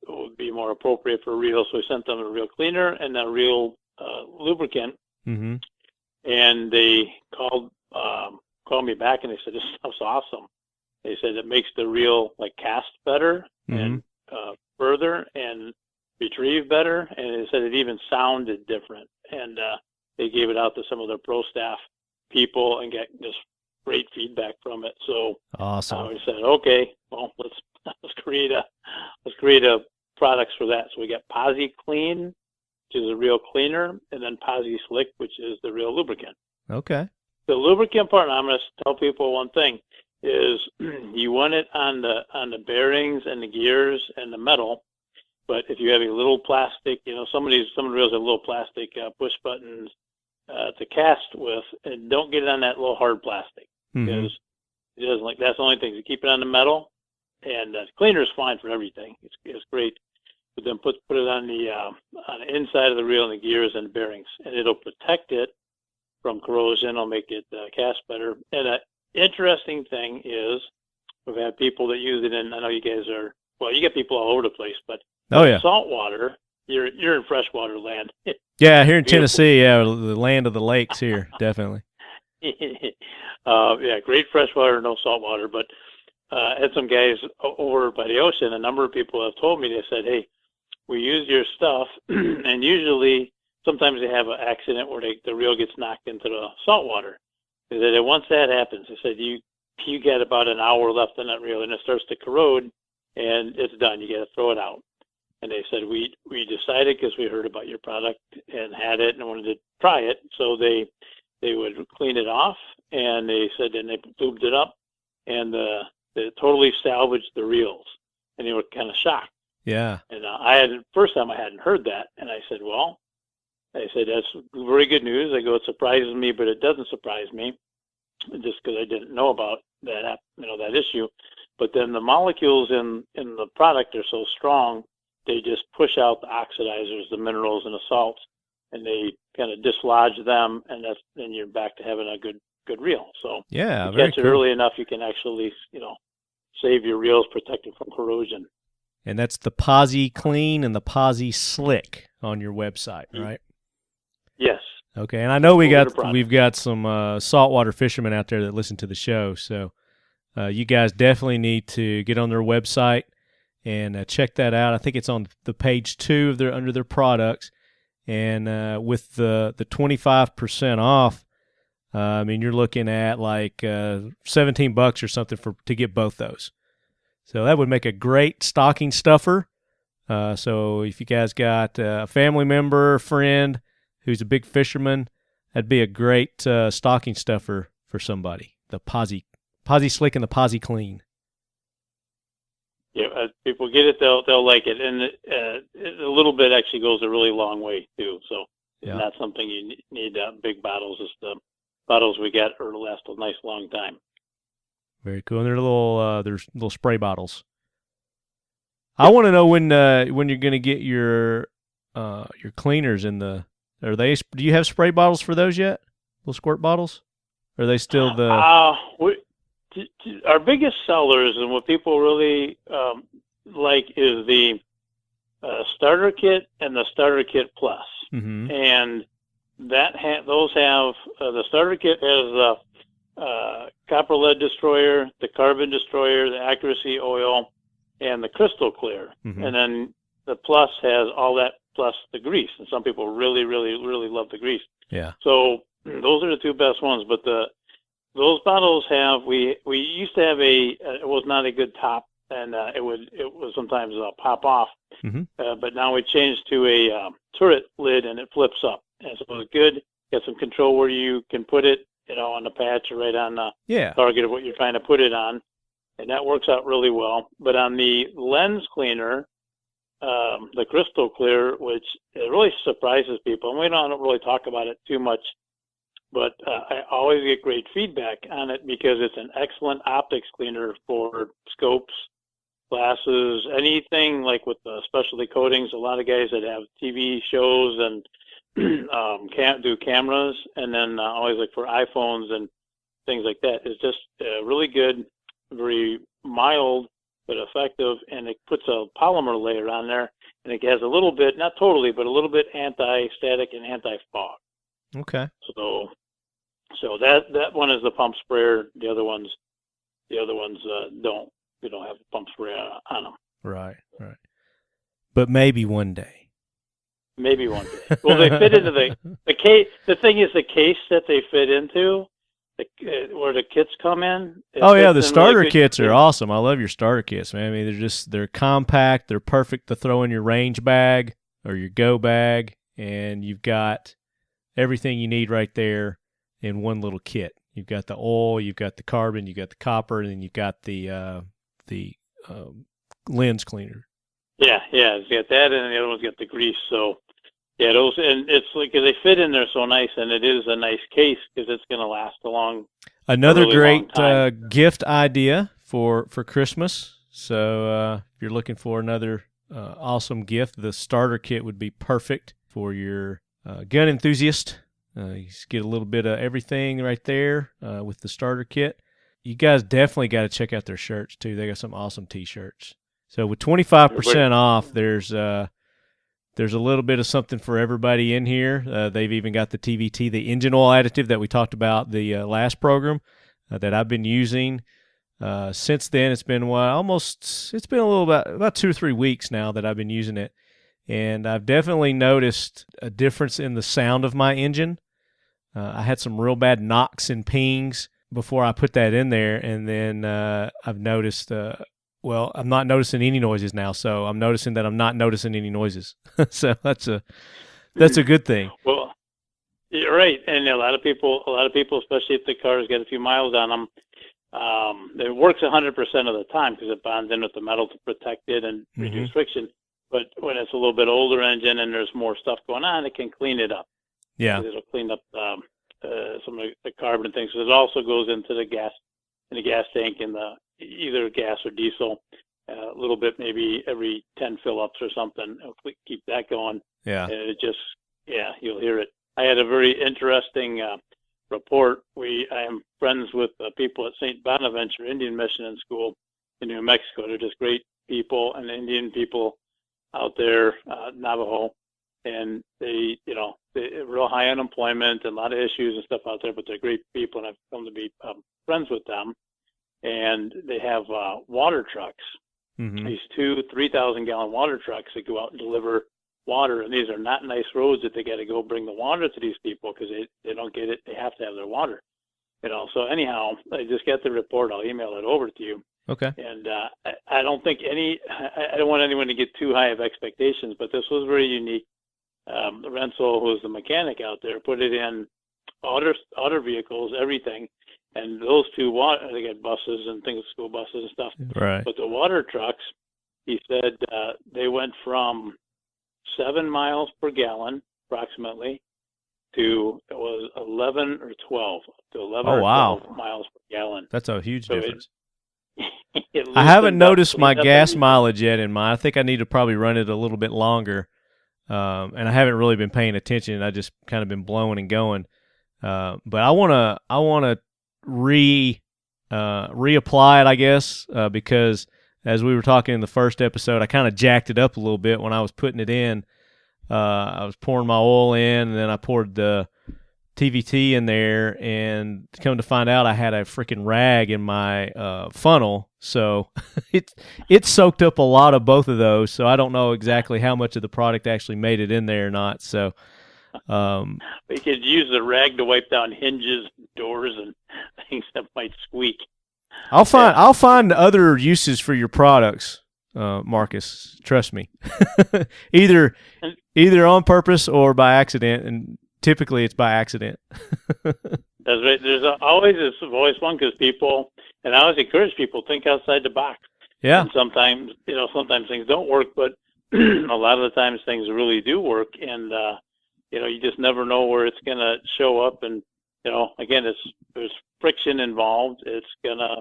S7: It would be more appropriate for reels. So we sent them a reel cleaner and a reel lubricant.
S1: Mm-hmm.
S7: And they called me back and they said, this stuff's awesome. They said it makes the reel like cast better and further and retrieve better. And they said it even sounded different. And they gave it out to some of their pro staff people and get just great feedback from it. So
S1: awesome.
S7: We said, okay, well, let's create a products for that. So we got Posi Clean, which is a real cleaner, and then Posi Slick, which is the real lubricant.
S1: Okay.
S7: The lubricant part, I'm going to tell people one thing, is you want it on the bearings and the gears and the metal. But if you have a little plastic, some reels have little plastic push buttons to cast with, and don't get it on that little hard plastic because it doesn't that's the only thing. You keep it on the metal, and cleaner is fine for everything. It's great, but then put it on the inside of the reel and the gears and the bearings, and it'll protect it from corrosion. It'll make it cast better. And an interesting thing is we've had people that use it in. I know you guys are you get people all over the place, but salt water. You're in freshwater land.
S1: Yeah, here in Tennessee, the land of the lakes here, definitely.
S7: Great freshwater, no salt water. But I had some guys over by the ocean. A number of people have told me, they said, hey, we use your stuff, and usually sometimes they have an accident where the reel gets knocked into the salt water. They said that once that happens, they said you get about an hour left on that reel, and it starts to corrode, and it's done. You got to throw it out. And they said, we decided because we heard about your product and had it and wanted to try it. So they would clean it off, and they said, then they lubed it up, and they totally salvaged the reels. And they were kind of shocked.
S1: Yeah.
S7: And first time I hadn't heard that. And I said, that's very good news. I go, it surprises me, but it doesn't surprise me just because I didn't know about that, that issue. But then the molecules in the product are so strong, they just push out the oxidizers, the minerals and the salts, and they kind of dislodge them, and then you're back to having a good reel. So
S1: yeah,
S7: if you catch it early enough, you can actually save your reels, protect them from corrosion.
S1: And that's the Posi Clean and the Posi Slick on your website, right?
S7: Yes.
S1: Okay, and I know we've got some saltwater fishermen out there that listen to the show, so you guys definitely need to get on their website and check that out. I think it's on the page 2 under their products, and with the 25% off, you're looking at like $17 or something to get both those. So that would make a great stocking stuffer. So if you guys got a family member, friend who's a big fisherman, that'd be a great stocking stuffer for somebody. The Posi Slick and the Posi Clean.
S7: Yeah, people get it, they'll like it, and a little bit actually goes a really long way too. So it's not something you need big bottles. It's the bottles we get are to last a nice long time. Very
S1: cool. And there's little spray bottles. I want to know when you're going to get your cleaners in the. Do you have spray bottles for those yet? Little squirt bottles? Or are they still the?
S7: Our biggest sellers and what people really like is the starter kit and the starter kit plus.
S1: Mm-hmm.
S7: And those have the starter kit has the copper lead destroyer, the carbon destroyer, the accuracy oil, and the crystal clear.
S1: Mm-hmm.
S7: And then the plus has all that plus the grease. And some people really, really, really love the grease.
S1: Yeah.
S7: So those are the two best ones. But those bottles we used to have it was not a good top, and it would sometimes pop off.
S1: Mm-hmm.
S7: But now we changed to a turret lid, and it flips up, and so it's good. Get some control where you can put it on the patch or right on the
S1: Yeah.
S7: target of what you're trying to put it on. And that works out really well. But on the lens cleaner, the crystal clear, which it really surprises people, and we don't really talk about it too much, but I always get great feedback on it because it's an excellent optics cleaner for scopes, glasses, anything like with the specialty coatings. A lot of guys that have TV shows and do cameras, and then always like for iPhones and things like that. It's just really good, very mild but effective, and it puts a polymer layer on there, and it has a little bit, not totally, but a little bit anti-static and anti-fog.
S1: Okay.
S7: So that one is the pump sprayer. The other ones don't. We don't have a pump sprayer on them.
S1: Right. But maybe one day.
S7: Maybe one day. Well, they fit into the case. The thing is, the case that they fit into, where the kits come in.
S1: Oh yeah, the starter really kits are awesome. I love your starter kits, man. I mean, they're compact. They're perfect to throw in your range bag or your go bag, and you've got everything you need right there in one little kit. You've got the oil, you've got the carbon, you've got the copper, and then you've got the lens cleaner. Yeah, it's got that, and the other one's got the grease. So, yeah, those, and it's like they fit in there so nice, and it is a nice case because it's going to last Another great gift idea for Christmas. So, if you're looking for another awesome gift, the starter kit would be perfect for your gun enthusiast. You just get a little bit of everything right there with the starter kit. You guys definitely got to check out their shirts, too. They got some awesome T-shirts. So with 25% off, there's a little bit of something for everybody in here. They've even got the TVT, the engine oil additive that we talked about the last program that I've been using. Since then, it's been about 2 or 3 weeks now that I've been using it. And I've definitely noticed a difference in the sound of my engine. I had some real bad knocks and pings before I put that in there, and then I've noticed, I'm not noticing any noises now, so I'm noticing that I'm not noticing any noises. So that's a good thing.
S7: Well, you're right, and a lot of people, especially if the car's got a few miles on them, it works 100% of the time because it bonds in with the metal to protect it and reduce friction. But when it's a little bit older engine and there's more stuff going on, it can clean it up.
S1: Yeah,
S7: it'll clean up some of the carbon things. So it also goes into the gas tank in the either gas or diesel. A little bit, maybe every 10 fill-ups or something. It'll keep that going.
S1: Yeah,
S7: and it just you'll hear it. I had a very interesting report. I am friends with people at St. Bonaventure Indian Mission and School in New Mexico. They're just great people, and Indian people out there, Navajo, and they're real high unemployment and a lot of issues and stuff out there, but they're great people, and I've come to be friends with them. And they have water trucks, these 3,000 gallon water trucks that go out and deliver water, and these are not nice roads that they got to go bring the water to these people because they don't get it. They have to have their water, So anyhow, I just got the report. I'll email it over to you.
S1: Okay.
S7: And I don't think I don't want anyone to get too high of expectations, but this was very unique. Renzel, who's the mechanic out there, put it in auto vehicles, everything, and those two they got buses and things, school buses and stuff.
S1: Right.
S7: But the water trucks, he said, they went from 7 miles per gallon approximately to it was 11 or 12 to 11 or 12 miles per gallon.
S1: That's a huge difference. I haven't noticed my gas mileage yet in mine. I think I need to probably run it a little bit longer. And I haven't really been paying attention. I just kind of been blowing and going. But I want to reapply it, I guess, because as we were talking in the first episode, I kind of jacked it up a little bit when I was putting it in. I was pouring my oil in, and then I poured the TVT in there, and come to find out I had a freaking rag in my funnel, so it soaked up a lot of both of those, so I don't know exactly how much of the product actually made it in there or not. So
S7: we could use the rag to wipe down hinges, doors, and things that might squeak.
S1: I'll find other uses for your products, Marcus. Trust me. either on purpose or by accident, and typically it's by accident.
S7: That's right. There's always this voice one because people, and I always encourage people, think outside the box.
S1: Yeah.
S7: And sometimes, sometimes things don't work, but a lot of the times things really do work. And, you just never know where it's going to show up. And, again, there's friction involved. It's going to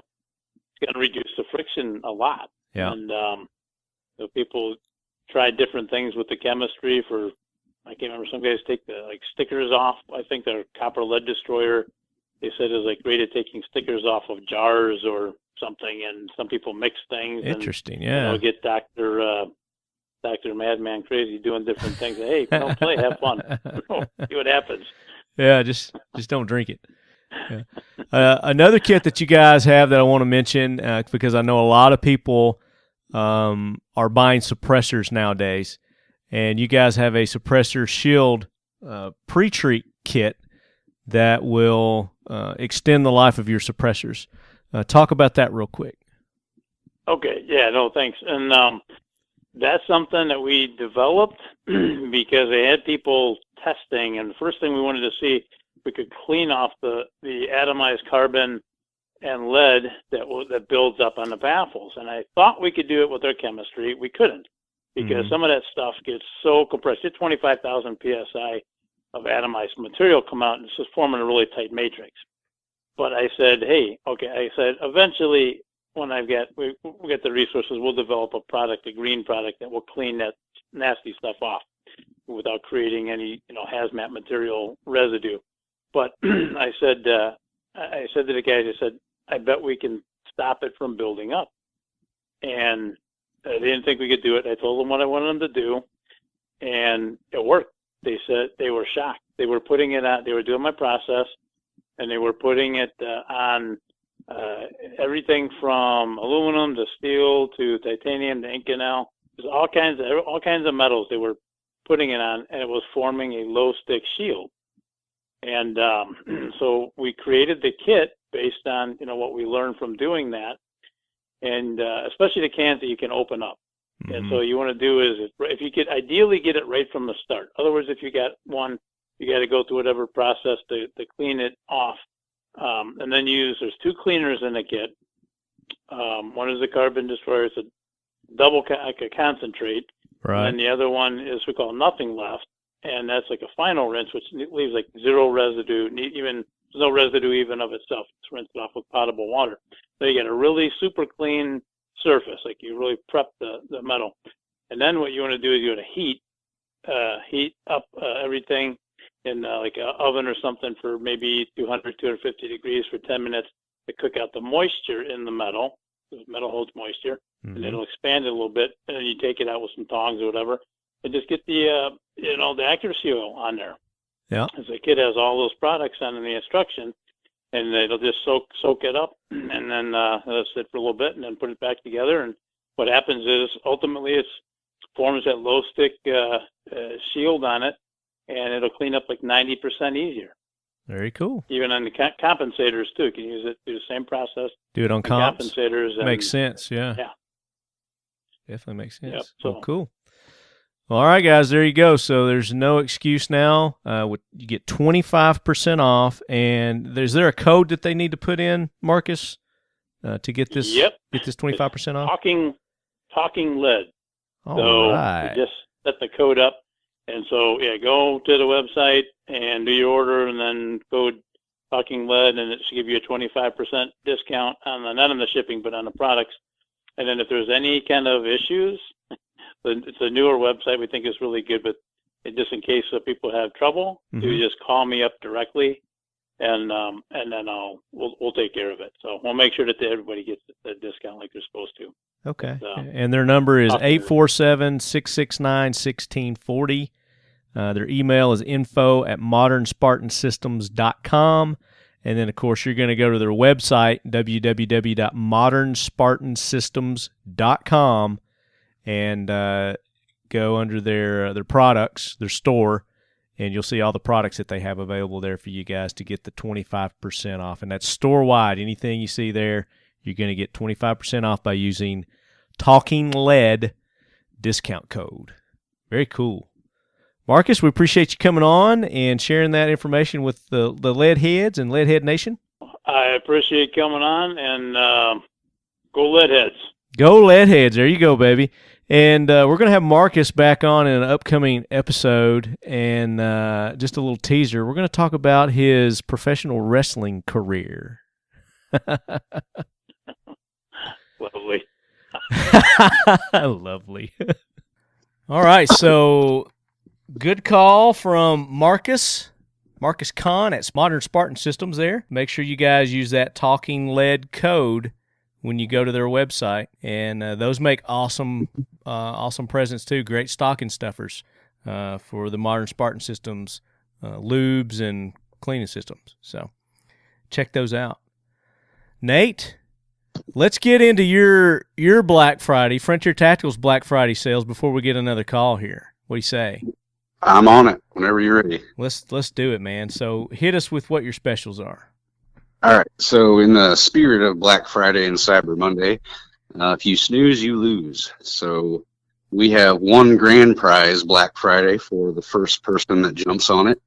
S7: reduce the friction a lot.
S1: Yeah.
S7: And, people try different things with the chemistry for, I can't remember, some guys take the stickers off. I think their copper lead destroyer, they said is great at taking stickers off of jars or something, and some people mix things.
S1: Interesting,
S7: and,
S1: yeah.
S7: Get Dr. Madman crazy doing different things. Hey, don't play, have fun. See what happens.
S1: Yeah, just don't drink it. Yeah. Another kit that you guys have that I want to mention, because I know a lot of people are buying suppressors nowadays, and you guys have a suppressor shield pre-treat kit that will extend the life of your suppressors. Talk about that real quick. Okay. Yeah, no, thanks. And that's something that we developed because they had people testing, and the first thing we wanted to see if we could clean off the atomized carbon and lead that builds up on the baffles. And I thought we could do it with our chemistry. We couldn't, because some of that stuff gets so compressed. It's 25,000 psi of atomized material come out, and it's just forming a really tight matrix. But I said, eventually, when we get the resources, we'll develop a product, a green product that will clean that nasty stuff off without creating any, hazmat material residue. But I said to the guys, I said, I bet we can stop it from building up. And they didn't think we could do it. I told them what I wanted them to do, and it worked. They said they were shocked. They were putting it on, they were doing my process, and they were putting it on everything from aluminum to steel to titanium to Inconel. There's all kinds of metals they were putting it on, and it was forming a low stick shield. And so we created the kit based on what we learned from doing that, and especially the cans that you can open up. Mm-hmm. And so you want to do is, if you could ideally get it right from the start. Otherwise, if you got one, you got to go through whatever process to clean it off. And then there's two cleaners in the kit. One is the carbon destroyer. It's a double a concentrate. Right. And then the other one is we call nothing left. And that's like a final rinse, which leaves like zero residue, there's no residue even of itself. It's rinsed off with potable water. So you get a really super clean surface, like you really prep the metal. And then what you want to do is you want to heat up everything in like an oven or something for maybe 200, 250 degrees for 10 minutes to cook out the moisture in the metal. The metal holds moisture, and it'll expand it a little bit. And then you take it out with some tongs or whatever, and just get the accuracy oil on there. Yeah. Because the kit has all those products on in the instruction, and it'll just soak it up, and then let it for a little bit, and then put it back together. And what happens is ultimately it forms that low stick shield on it, and it'll clean up like 90% easier. Very cool. Even on the compensators too, you can use it, do the same process. Do it on compensators. Makes sense. Yeah. Yeah. Definitely makes sense. Yep. So cool. Well, all right, guys, there you go. So there's no excuse now. You get 25% off, and is there a code that they need to put in, Marcus, to get this? Yep. Get this 25% off. Talking lead. All right. So just set the code up, and so go to the website and do your order, and then code talking lead, and it should give you a 25% discount on not on the shipping, but on the products. And then if there's any kind of issues. It's a newer website. We think is really good, but just in case people have trouble, you just call me up directly, and then we'll take care of it. So we'll make sure that everybody gets the discount like they're supposed to. Okay. And their number is 847-669-1640. Their email is info@modernspartansystems.com. And then, of course, you're going to go to their website, www.modernspartansystems.com. And go under their products, their store, and you'll see all the products that they have available there for you guys to get the 25% off. And that's store-wide. Anything you see there, you're going to get 25% off by using Talking Lead discount code. Very cool. Marcus, we appreciate you coming on and sharing that information with the Leadheads and Leadhead Nation.
S7: I appreciate coming on, and go Leadheads.
S1: Go Leadheads. There you go, baby. And we're going to have Marcus back on in an upcoming episode. And just a little teaser, we're going to talk about his professional wrestling career.
S7: Lovely.
S1: Lovely. All right, so good call from Marcus Kahn at Modern Spartan Systems there. Make sure you guys use that Talking Lead code when you go to their website. And those make awesome presents too, great stocking stuffers for the Modern Spartan Systems lubes and cleaning systems. So check those out. Nate, let's get into your Black Friday, Frontier Tactical's Black Friday sales before we get another call here. What do you say?
S2: I'm on it whenever you're ready.
S1: Let's do it, man. So hit us with what your specials are.
S2: All right. So in the spirit of Black Friday and Cyber Monday, if you snooze, you lose. So we have one grand prize Black Friday for the first person that jumps on it.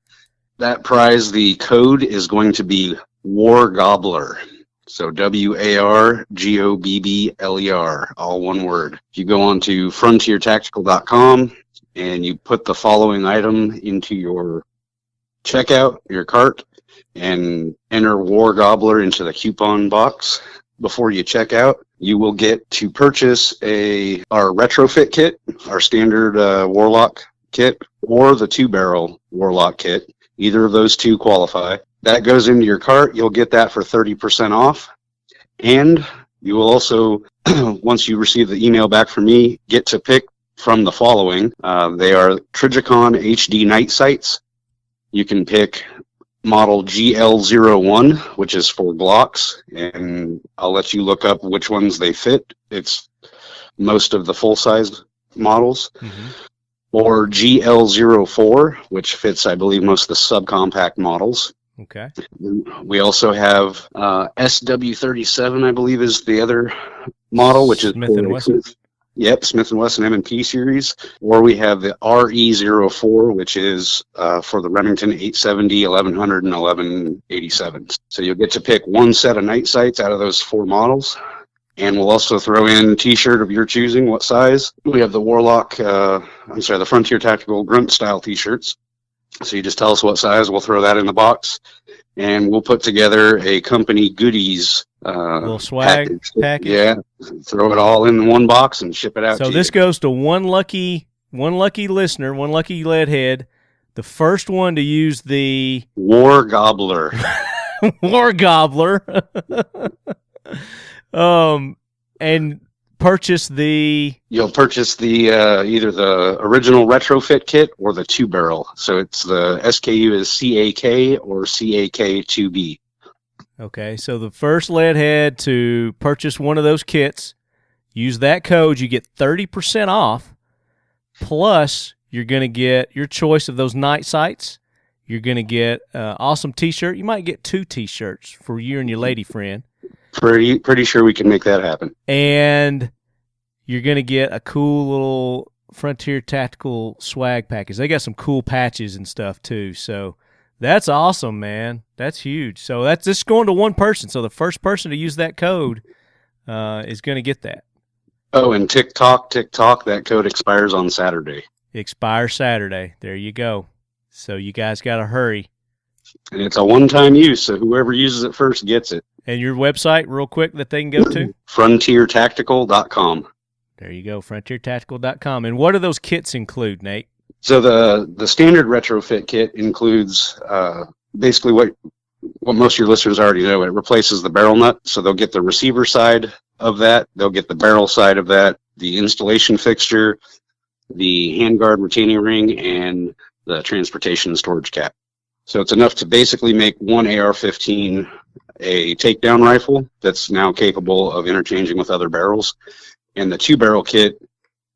S2: That prize, the code is going to be War Gobbler. So WARGOBBLER, all one word. If you go on to frontiertactical.com and you put the following item into your checkout, your cart, and enter War Gobbler into the coupon box before you check out, you will get to purchase our retrofit kit, our standard Warlock kit, or the 2-barrel Warlock kit. Either of those two qualify. That goes into your cart. You'll get that for 30% off. And you will also, once you receive the email back from me, get to pick from the following. They are Trigicon HD night sights. You can pick model GL01, which is for Glocks, and I'll let you look up which ones they fit. It's most of the full-size models. Mm-hmm. Or GL04, which fits, I believe, most of the subcompact models.
S1: Okay.
S2: We also have SW37, I believe, is the other model, which is
S1: Smith & Wesson.
S2: Yep, Smith & Wesson M&P series. Or we have the RE04, which is for the Remington 870, 1100, and 1187. So you'll get to pick one set of night sights out of those 4 models. And we'll also throw in a t-shirt of your choosing, what size. We have the the Frontier Tactical Grunt style t-shirts. So you just tell us what size, we'll throw that in the box. And we'll put together a company goodies
S1: little swag package.
S2: Yeah, throw it all in one box and ship it out.
S1: So this goes to one lucky listener, one lucky Leadhead, the first one to use the
S2: War Gobbler.
S1: War Gobbler. And you'll purchase the
S2: either the original retrofit kit or the 2-barrel. So it's the SKU is CAK or CAK2B.
S1: Okay, so the first Leadhead to purchase one of those kits, use that code, you get 30% off, plus you're going to get your choice of those night sights. You're going to get an awesome t-shirt. You might get 2 t-shirts for you and your lady friend.
S2: Pretty sure we can make that happen.
S1: And you're going to get a cool little Frontier Tactical swag package. They got some cool patches and stuff too. So that's awesome, man. That's huge. So that's just going to one person. So the first person to use that code is going to get that.
S2: Oh, and TikTok, that code expires on Saturday.
S1: Expires Saturday. There you go. So you guys got to hurry.
S2: And it's a one-time use, so whoever uses it first gets it.
S1: And your website, real quick, that they can go to?
S2: FrontierTactical.com.
S1: There you go, FrontierTactical.com. And what do those kits include, Nate?
S2: So the standard retrofit kit includes basically what most of your listeners already know. It replaces the barrel nut, so they'll get the receiver side of that, they'll get the barrel side of that, the installation fixture, the handguard retaining ring, and the transportation storage cap. So it's enough to basically make one AR-15 a takedown rifle that's now capable of interchanging with other barrels. And the 2-barrel kit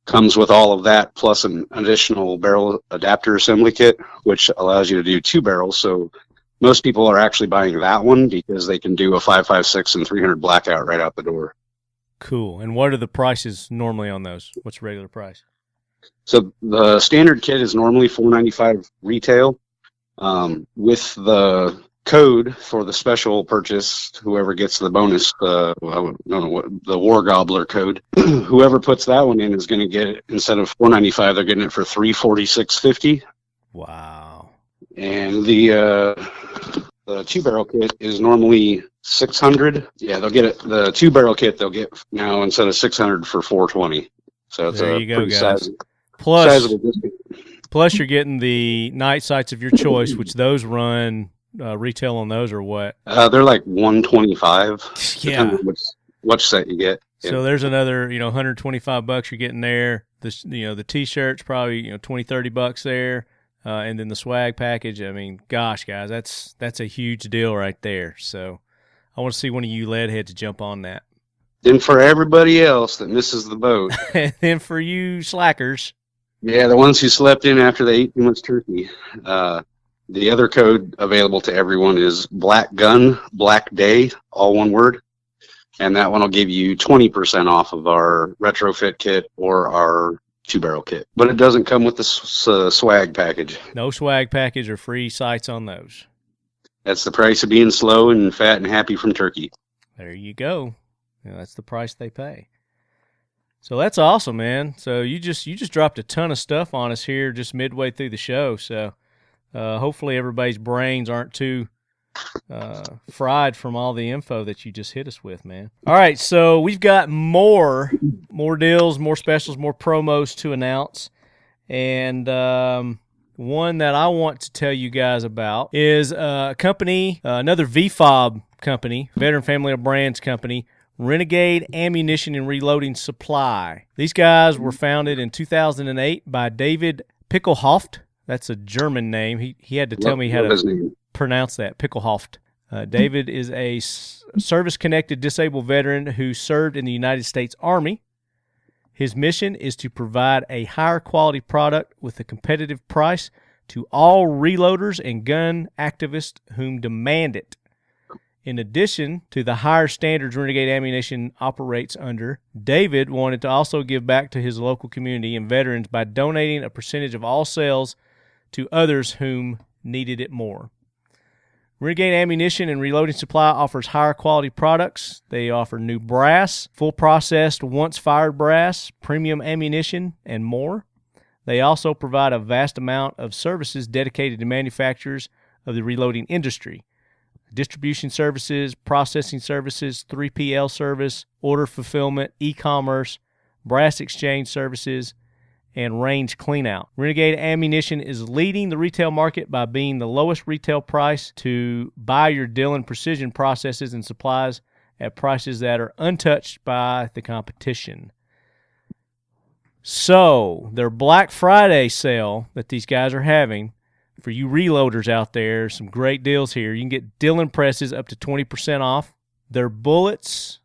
S2: comes with all of that, plus an additional barrel adapter assembly kit, which allows you to do 2 barrels. So most people are actually buying that one because they can do a 5.56 and 300 blackout right out the door.
S1: Cool. And what are the prices normally on those? What's the regular price?
S2: So the standard kit is normally $495 retail. With the code for the special purchase, whoever gets the bonus, I don't know what the War Gobbler code, whoever puts that one in is going to get it instead of $495. They're getting it for $346.50.
S1: Wow.
S2: And the 2-barrel kit is normally $600. Yeah, they'll get it. The 2-barrel kit they'll get now instead of $600 for $420. So it's
S1: there
S2: a
S1: you go,
S2: pretty
S1: guys.
S2: sizable discount.
S1: Plus, you're getting the night sights of your choice, which those run retail on those are what?
S2: They're like $125.
S1: Yeah.
S2: Depending on which set you get.
S1: So there's another, $125 you're getting there. The T-shirts probably $20-$30 there, and then the swag package. I mean, gosh, guys, that's a huge deal right there. So I want to see one of you Leadheads jump on that.
S2: Then for everybody else that misses the boat,
S1: and then for you slackers.
S2: Yeah, the ones who slept in after they ate too much turkey. The other code available to everyone is Black Gun, Black Day, all one word. And that one will give you 20% off of our retrofit kit or our 2-barrel kit. But it doesn't come with the swag package.
S1: No swag package or free sights on those.
S2: That's the price of being slow and fat and happy from turkey.
S1: There you go. That's the price they pay. So that's awesome, man. So you just dropped a ton of stuff on us here just midway through the show. So hopefully everybody's brains aren't too fried from all the info that you just hit us with, man. All right, so we've got more deals, more specials, more promos to announce. And one that I want to tell you guys about is a company, another VFOB company, Veteran Family of Brands company, Renegade Ammunition and Reloading Supply. These guys were founded in 2008 by David Pickelhoft. That's a German name. He had to tell me how to pronounce that, Pickelhoft. David is a service-connected disabled veteran who served in the United States Army. His mission is to provide a higher quality product with a competitive price to all reloaders and gun activists whom demand it. In addition to the higher standards Renegade Ammunition operates under, David wanted to also give back to his local community and veterans by donating a percentage of all sales to others whom needed it more. Renegade Ammunition and Reloading Supply offers higher quality products. They offer new brass, full processed once fired brass, premium ammunition, and more. They also provide a vast amount of services dedicated to manufacturers of the reloading industry. Distribution services, processing services, 3PL service, order fulfillment, e-commerce, brass exchange services, and range cleanout. Renegade Ammunition is leading the retail market by being the lowest retail price to buy your Dillon precision processes and supplies at prices that are untouched by the competition. So, their Black Friday sale that these guys are having, for you reloaders out there, some great deals here. You can get Dillon presses up to 20% off. Their bullets,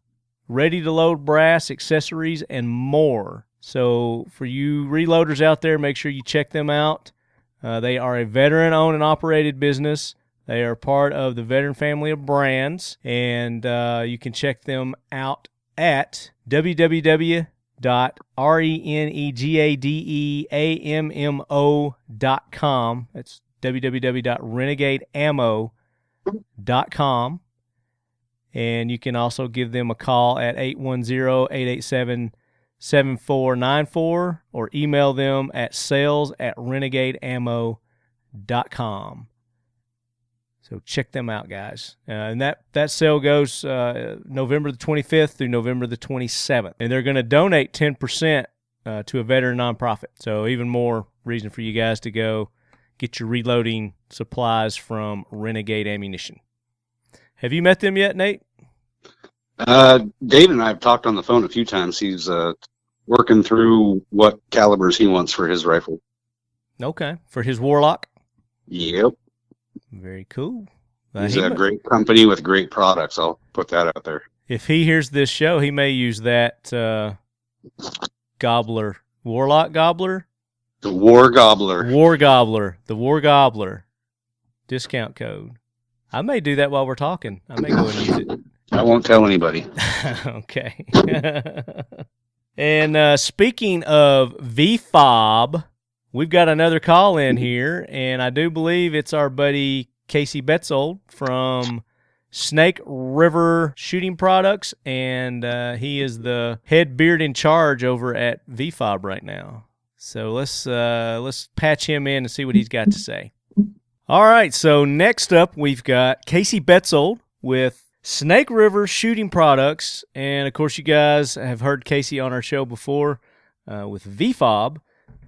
S1: ready-to-load brass, accessories, and more. So for you reloaders out there, make sure you check them out. They are a veteran-owned and operated business. They are part of the Veteran Family of Brands, and you can check them out at www.renegadeammo.com. That's www.renegadeammo.com. And you can also give them a call at 810-887-7494 or email them at sales@renegadeammo.com. So check them out, guys. And that sale goes November the 25th through November the 27th. And they're going to donate 10% to a veteran nonprofit. So even more reason for you guys to go get your reloading supplies from Renegade Ammunition. Have you met them yet, Nate?
S2: Dave and I have talked on the phone a few times. He's working through what calibers he wants for his rifle.
S1: Okay. For his Warlock?
S2: Yep.
S1: Very cool.
S2: He's a great company with great products. I'll put that out there.
S1: If he hears this show, he may use that gobbler. Warlock gobbler?
S2: The War Gobbler.
S1: War Gobbler. The War Gobbler. Discount code. I may do that while we're talking. I may go and use it.
S2: I won't tell anybody.
S1: Okay. And speaking of VFOB, we've got another call in here, and I do believe it's our buddy Casey Betzold from Snake River Shooting Products, and he is the head beard in charge over at VFOB right now. So let's patch him in and see what he's got to say. All right, so next up we've got Casey Betzold with Snake River Shooting Products, and of course you guys have heard Casey on our show before with VFOB,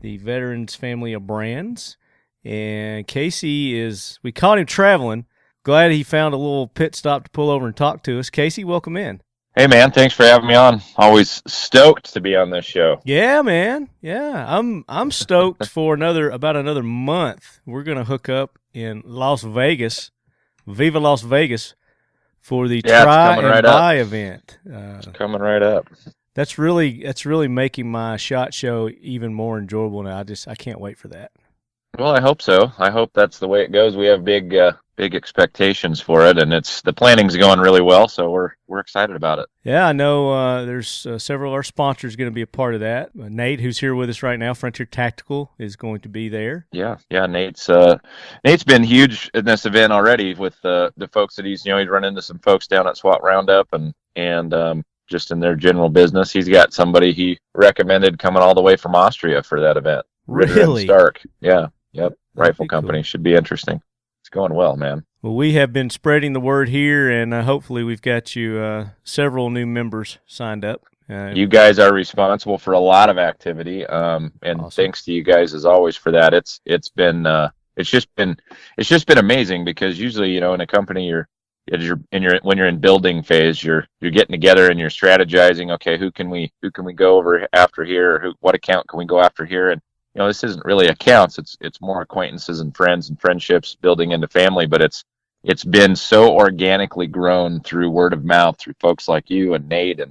S1: the Veterans Family of Brands. And Casey we caught him traveling. Glad he found a little pit stop to pull over and talk to us. Casey, welcome in.
S8: Hey, man, thanks for having me on. Always stoked to be on this show.
S1: Yeah, man. Yeah, I'm stoked for about another month. We're going to hook up in Las Vegas, Viva Las Vegas, for the Try and Buy event.
S8: It's coming right up.
S1: That's really making my SHOT Show even more enjoyable now. I can't wait for that.
S8: Well, I hope so. I hope that's the way it goes. We have big expectations for it, and the planning's going really well, so we're excited about it.
S1: Yeah, I know there's several of our sponsors going to be a part of that. Nate, who's here with us right now, Frontier Tactical, is going to be there.
S8: Yeah, Nate's been huge in this event already with the folks that he's run into some folks down at SWAT Roundup and just in their general business. He's got somebody he recommended coming all the way from Austria for that event.
S1: Really?
S8: Stark. Yeah. Yep. Rifle company.
S1: Cool.
S8: Should be interesting. It's going well, man.
S1: Well, we have been spreading the word here, and hopefully we've got you several new members signed up.
S8: You guys are responsible for a lot of activity, and
S1: awesome.
S8: Thanks to you guys as always for that. It's just been amazing because usually in a company when you're in building phase, you're getting together and you're strategizing. Okay, who can we go over after here? Or what account can we go after here? And this isn't really accounts. It's more acquaintances and friends and friendships building into family. But it's been so organically grown through word of mouth, through folks like you and Nate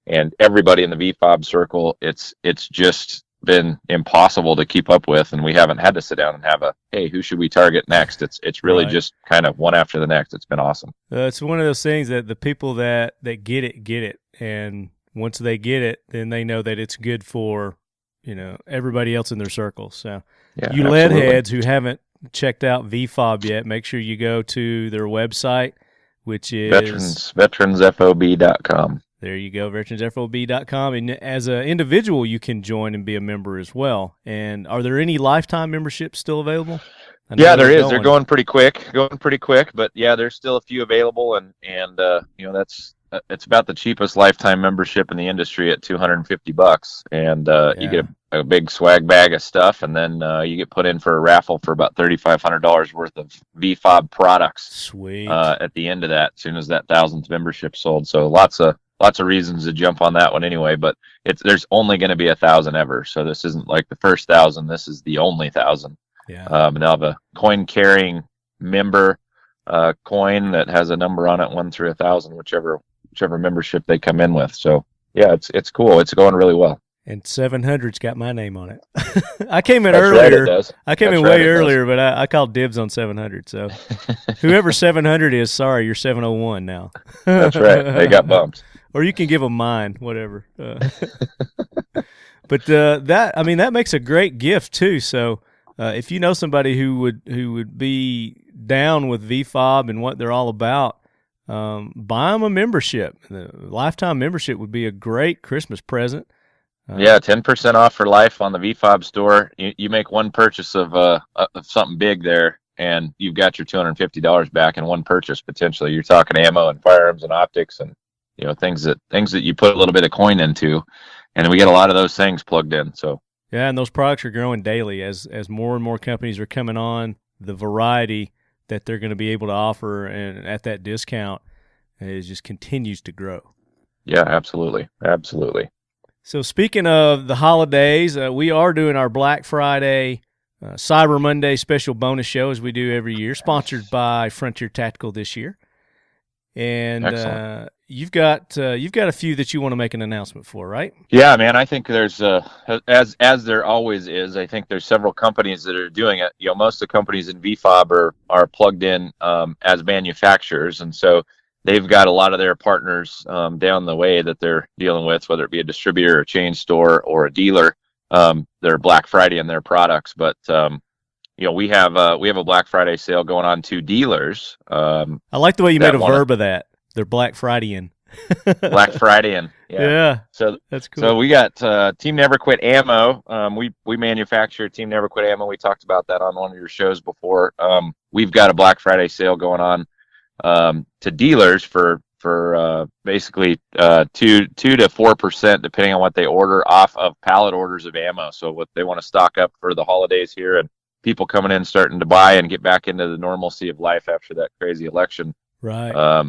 S8: and everybody in the VFOB circle. It's just been impossible to keep up with, and we haven't had to sit down and have hey, who should we target next? It's really
S1: right.
S8: Just kind of one after the next. It's been awesome.
S1: It's one of those things that the people that get it, and once they get it, then they know that it's good for everybody else in their circle. So
S8: yeah,
S1: you
S8: absolutely.
S1: Leadheads who haven't checked out VFOB yet, make sure you go to their website, which is
S8: veteransfob.com.
S1: There you go, veteransfob.com. And as an individual, you can join and be a member as well. And are there any lifetime memberships still available?
S8: Yeah, there is. They're going pretty quick. But yeah, there's still a few available, and it's about the cheapest lifetime membership in the industry at $250, and you get a big swag bag of stuff, and then you get put in for a raffle for about $3,500 worth of VFOB products.
S1: Sweet.
S8: At the end of that, as soon as that 1,000th membership sold. So lots of reasons to jump on that one anyway. But there's only going to be 1,000 ever. So this isn't like the first 1,000. This is the only 1,000.
S1: Yeah.
S8: And they'll have a coin carrying member coin that has a number on it, 1 through 1,000, whichever membership they come in with. So yeah, it's cool. It's going really well.
S1: And 700's got my name on it. I came in earlier.
S8: Right,
S1: I came in way earlier, but I called dibs on 700. So whoever 700 is, sorry, you're 701 now.
S8: That's right. They got bumped.
S1: Or you can give them mine, whatever. But that makes a great gift too. So if you know somebody who would be down with VFOB and what they're all about, buy them a membership. The lifetime membership would be a great Christmas present.
S8: Yeah, 10% off for life on the VFOB store. You make one purchase of something big there, and you've got your $250 back in one purchase potentially. You're talking ammo and firearms and optics and things that you put a little bit of coin into, and we get a lot of those things plugged in. So
S1: yeah, and those products are growing daily as more and more companies are coming on. The variety that they're going to be able to offer and at that discount just continues to grow.
S8: Yeah, absolutely.
S1: So speaking of the holidays, we are doing our Black Friday, Cyber Monday special bonus show as we do every year, sponsored by Frontier Tactical this year. And you've got a few that you want to make an announcement for, right?
S8: Yeah, man. I think there's as there always is. I think there's several companies that are doing it. Most of the companies in VFOB are plugged in as manufacturers, and so they've got a lot of their partners down the way that they're dealing with, whether it be a distributor, a chain store, or a dealer. They're Black Friday in their products, but we have a Black Friday sale going on to dealers.
S1: I like the way you made a verb of that. They're Black Friday-in.
S8: Black Friday-in.
S1: Yeah.
S8: So
S1: that's cool.
S8: So we got Team Never Quit Ammo. We manufacture Team Never Quit Ammo. We talked about that on one of your shows before. We've got a Black Friday sale going on to dealers for basically 2 to 4%, depending on what they order, off of pallet orders of ammo. So what they want to stock up for the holidays here, and people coming in starting to buy and get back into the normalcy of life after that crazy election.
S1: Right.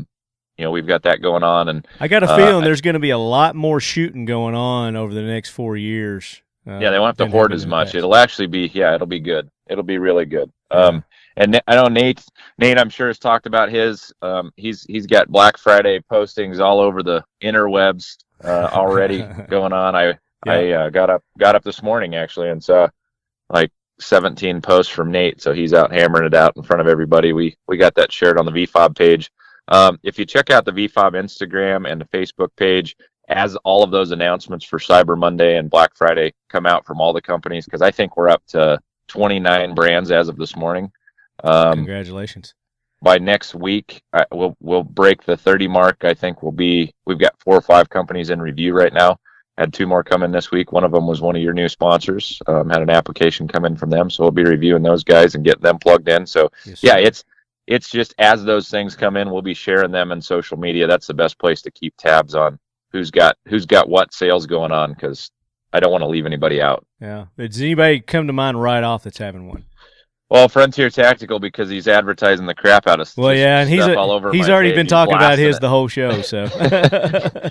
S8: We've got that going on, and
S1: I got a feeling there's going to be a lot more shooting going on over the next 4 years.
S8: They won't have to hoard as much. It'll actually be, it'll be good. It'll be really good. And I know Nate, I'm sure, has talked about his. He's got Black Friday postings all over the interwebs already going on. I got up this morning actually and saw like 17 posts from Nate. So he's out hammering it out in front of everybody. We got that shared on the VFOB page. If you check out the VFOB Instagram and the Facebook page, as all of those announcements for Cyber Monday and Black Friday come out from all the companies, because I think we're up to 29 brands as of this morning.
S1: Congratulations.
S8: By next week, we'll break the 30 mark. I think we've got 4 or 5 companies in review right now. Had 2 more come in this week. One of them was one of your new sponsors. Had an application come in from them, so we'll be reviewing those guys and getting them plugged in. So yes, it's just as those things come in, we'll be sharing them in social media. That's the best place to keep tabs on who's got what sales going on, because I don't want to leave anybody out.
S1: Yeah. Does anybody come to mind right off that's having one?
S8: Well, Frontier Tactical, because he's advertising the crap out of stuff.
S1: Well, yeah, and he's already been talking about his the whole show, so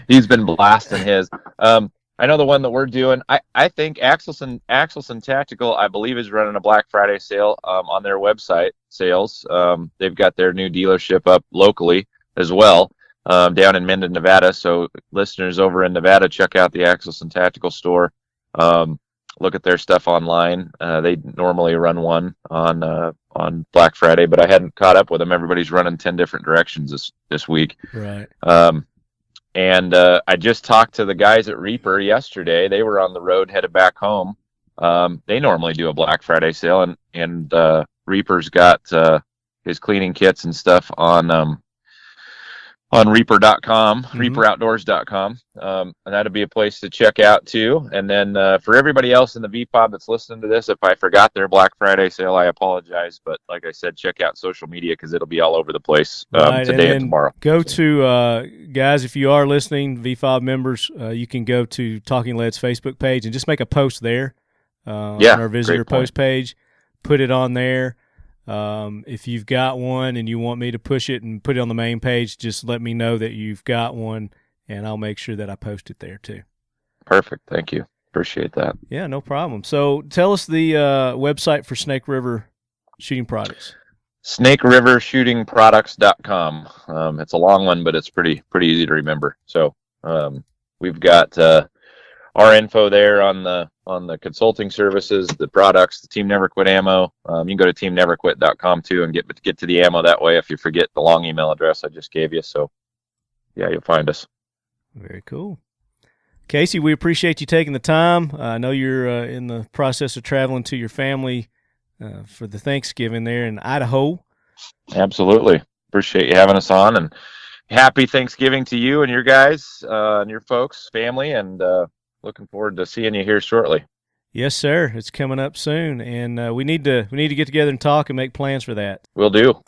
S8: he's been blasting his. I know the one that we're doing. I think Aklys Tactical, I believe, is running a Black Friday sale on their website sales. They've got their new dealership up locally as well, down in Minden, Nevada. So listeners over in Nevada, check out the Aklys Tactical store. Look at their stuff online. They normally run one on Black Friday, but I hadn't caught up with them. Everybody's running 10 different directions this week.
S1: Right.
S8: And I just talked to the guys at Reaper yesterday. They were on the road headed back home. They normally do a Black Friday sale, and Reaper's got his cleaning kits and stuff on Reaper.com, ReaperOutdoors.com. And that'd be a place to check out too. And then for everybody else in the VPOB that's listening to this, if I forgot their Black Friday sale, I apologize. But like I said, check out social media, because it'll be all over the place today and tomorrow.
S1: Go to, guys, if you are listening, VFOB members, you can go to Talking Lead's Facebook page and just make a post there on our visitor post page. Put it on there. If you've got one and you want me to push it and put it on the main page, just let me know that you've got one, and I'll make sure that I post it there too.
S8: Perfect. Thank you. Appreciate that.
S1: Yeah, no problem. So tell us the website for Snake River Shooting Products.
S8: SnakeRiverShootingProducts.com. It's a long one, but it's pretty easy to remember. So we've got our info there on the consulting services, the products, the Team Never Quit Ammo. You can go to teamneverquit.com too and get to the ammo that way if you forget the long email address I just gave you. So yeah, you'll find us.
S1: Very cool. Casey, we appreciate you taking the time. I know you're in the process of traveling to your family for the Thanksgiving there in Idaho.
S8: Absolutely. Appreciate you having us on, and happy Thanksgiving to you and your guys and your folks, family, and looking forward to seeing you here shortly.
S1: Yes, sir. It's coming up soon, and we need to get together and talk and make plans for that.
S8: Will do.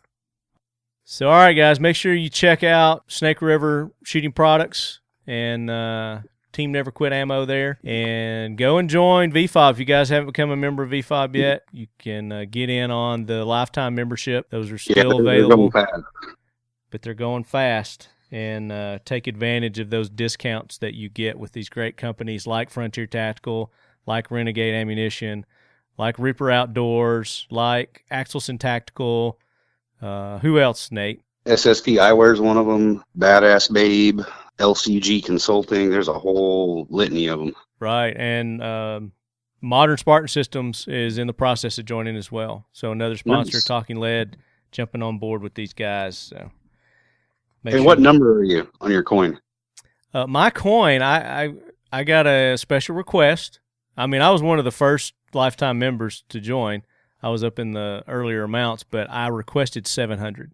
S1: So, all right, guys, make sure you check out Snake River Shooting Products and Team Never Quit Ammo there, and go and join VFOB. If you guys haven't become a member of VFOB yet, you can get in on the lifetime membership. Those are still available, but they're going fast. And take advantage of those discounts that you get with these great companies like Frontier Tactical, like Renegade Ammunition, like Reaper Outdoors, like Aklys Tactical. Who else, Nate?
S2: SSP Eyewear is one of them. Badass Babe, LCG Consulting. There's a whole litany of them.
S1: Right, and Modern Spartan Systems is in the process of joining as well. So another sponsor,
S2: Nice.
S1: Talking Lead, jumping on board with these guys. So.
S2: Hey, what number are you on your coin?
S1: My coin, I got a special request. I mean, I was one of the first lifetime members to join. I was up in the earlier amounts, but I requested 700.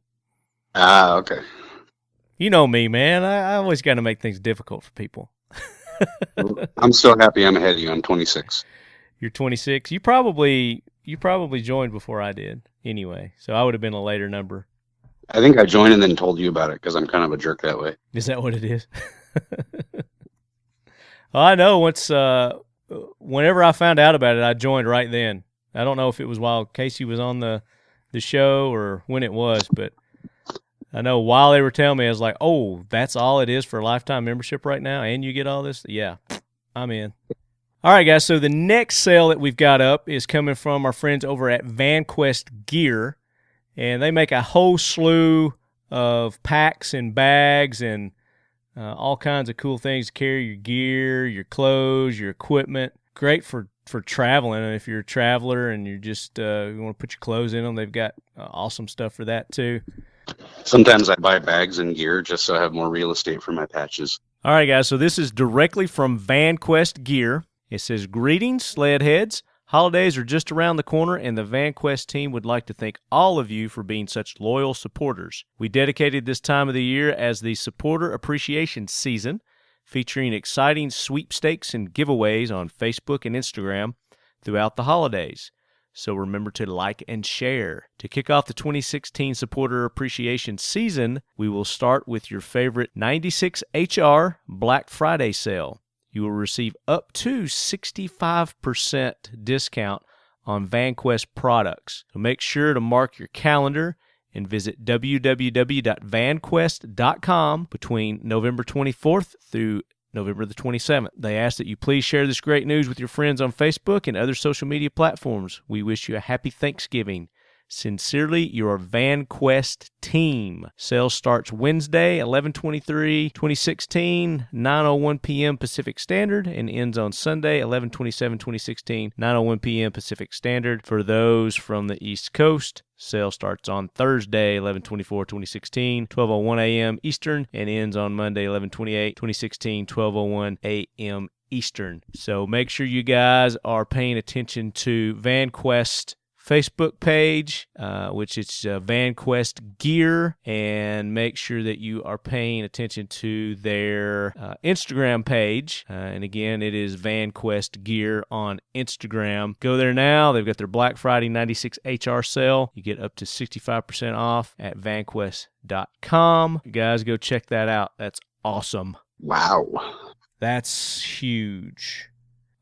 S2: Ah, okay.
S1: You know me, man. I always got to make things difficult for people.
S2: I'm so happy I'm ahead of you. I'm 26.
S1: You're 26. You probably joined before I did anyway, so I would have been a later number.
S2: I think I joined and then told you about it because I'm kind of a jerk that way.
S1: Is that what it is? Well, I know whenever I found out about it, I joined right then. I don't know if it was while Casey was on the show or when it was, but I know while they were telling me, I was like, oh, that's all it is for a lifetime membership right now, and you get all this? Yeah, I'm in. All right, guys, so the next sale that we've got up is coming from our friends over at Vanquest Gear, and they make a whole slew of packs and bags and all kinds of cool things to carry your gear, your clothes, your equipment. Great for traveling. And if you're a traveler and you're just you want to put your clothes in them, they've got awesome stuff for that too.
S2: Sometimes I buy bags and gear just so I have more real estate for my patches.
S1: All right, guys, so this is directly from Vanquest Gear. It says, "Greetings, Leadheads. Holidays are just around the corner, and the Vanquest team would like to thank all of you for being such loyal supporters. We dedicated this time of the year as the Supporter Appreciation Season, featuring exciting sweepstakes and giveaways on Facebook and Instagram throughout the holidays. So remember to like and share. To kick off the 2016 Supporter Appreciation Season, we will start with your favorite 96HR Black Friday sale. You will receive up to 65% discount on Vanquest products. So make sure to mark your calendar and visit www.vanquest.com between November 24th through November the 27th. They ask that you please share this great news with your friends on Facebook and other social media platforms. We wish you a happy Thanksgiving. Sincerely, your Vanquest team." Sales starts Wednesday, 11/23/2016, 9:01 p.m. Pacific Standard, and ends on Sunday, 11/27/2016, 9:01 p.m. Pacific Standard. For those from the East Coast, sales starts on Thursday, 11/24/2016, 12:01 a.m. Eastern, and ends on Monday, 11/28/2016, 12:01 a.m. Eastern. So make sure you guys are paying attention to Vanquest Facebook page, which is Vanquest Gear, and make sure that you are paying attention to their Instagram page. And again, it is Vanquest Gear on Instagram. Go there now. They've got their Black Friday 96HR sale. You get up to 65% off at vanquest.com. You guys go check that out. That's awesome.
S2: Wow.
S1: That's huge.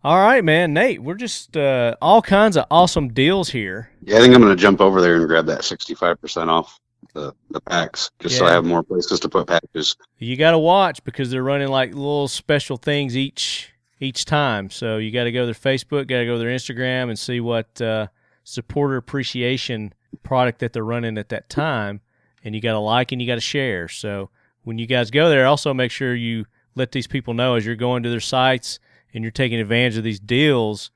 S1: All right, man. Nate, we're just all kinds of awesome deals here.
S2: Yeah, I think I'm going to jump over there and grab that 65% off the packs, just so I have more places to put patches.
S1: You got to watch because they're running like little special things each time. So you got to go to their Facebook, got to go to their Instagram and see what supporter appreciation product that they're running at that time. And you got to like and you got to share. So when you guys go there, also make sure you let these people know as you're going to their sites and you're taking advantage of these deals,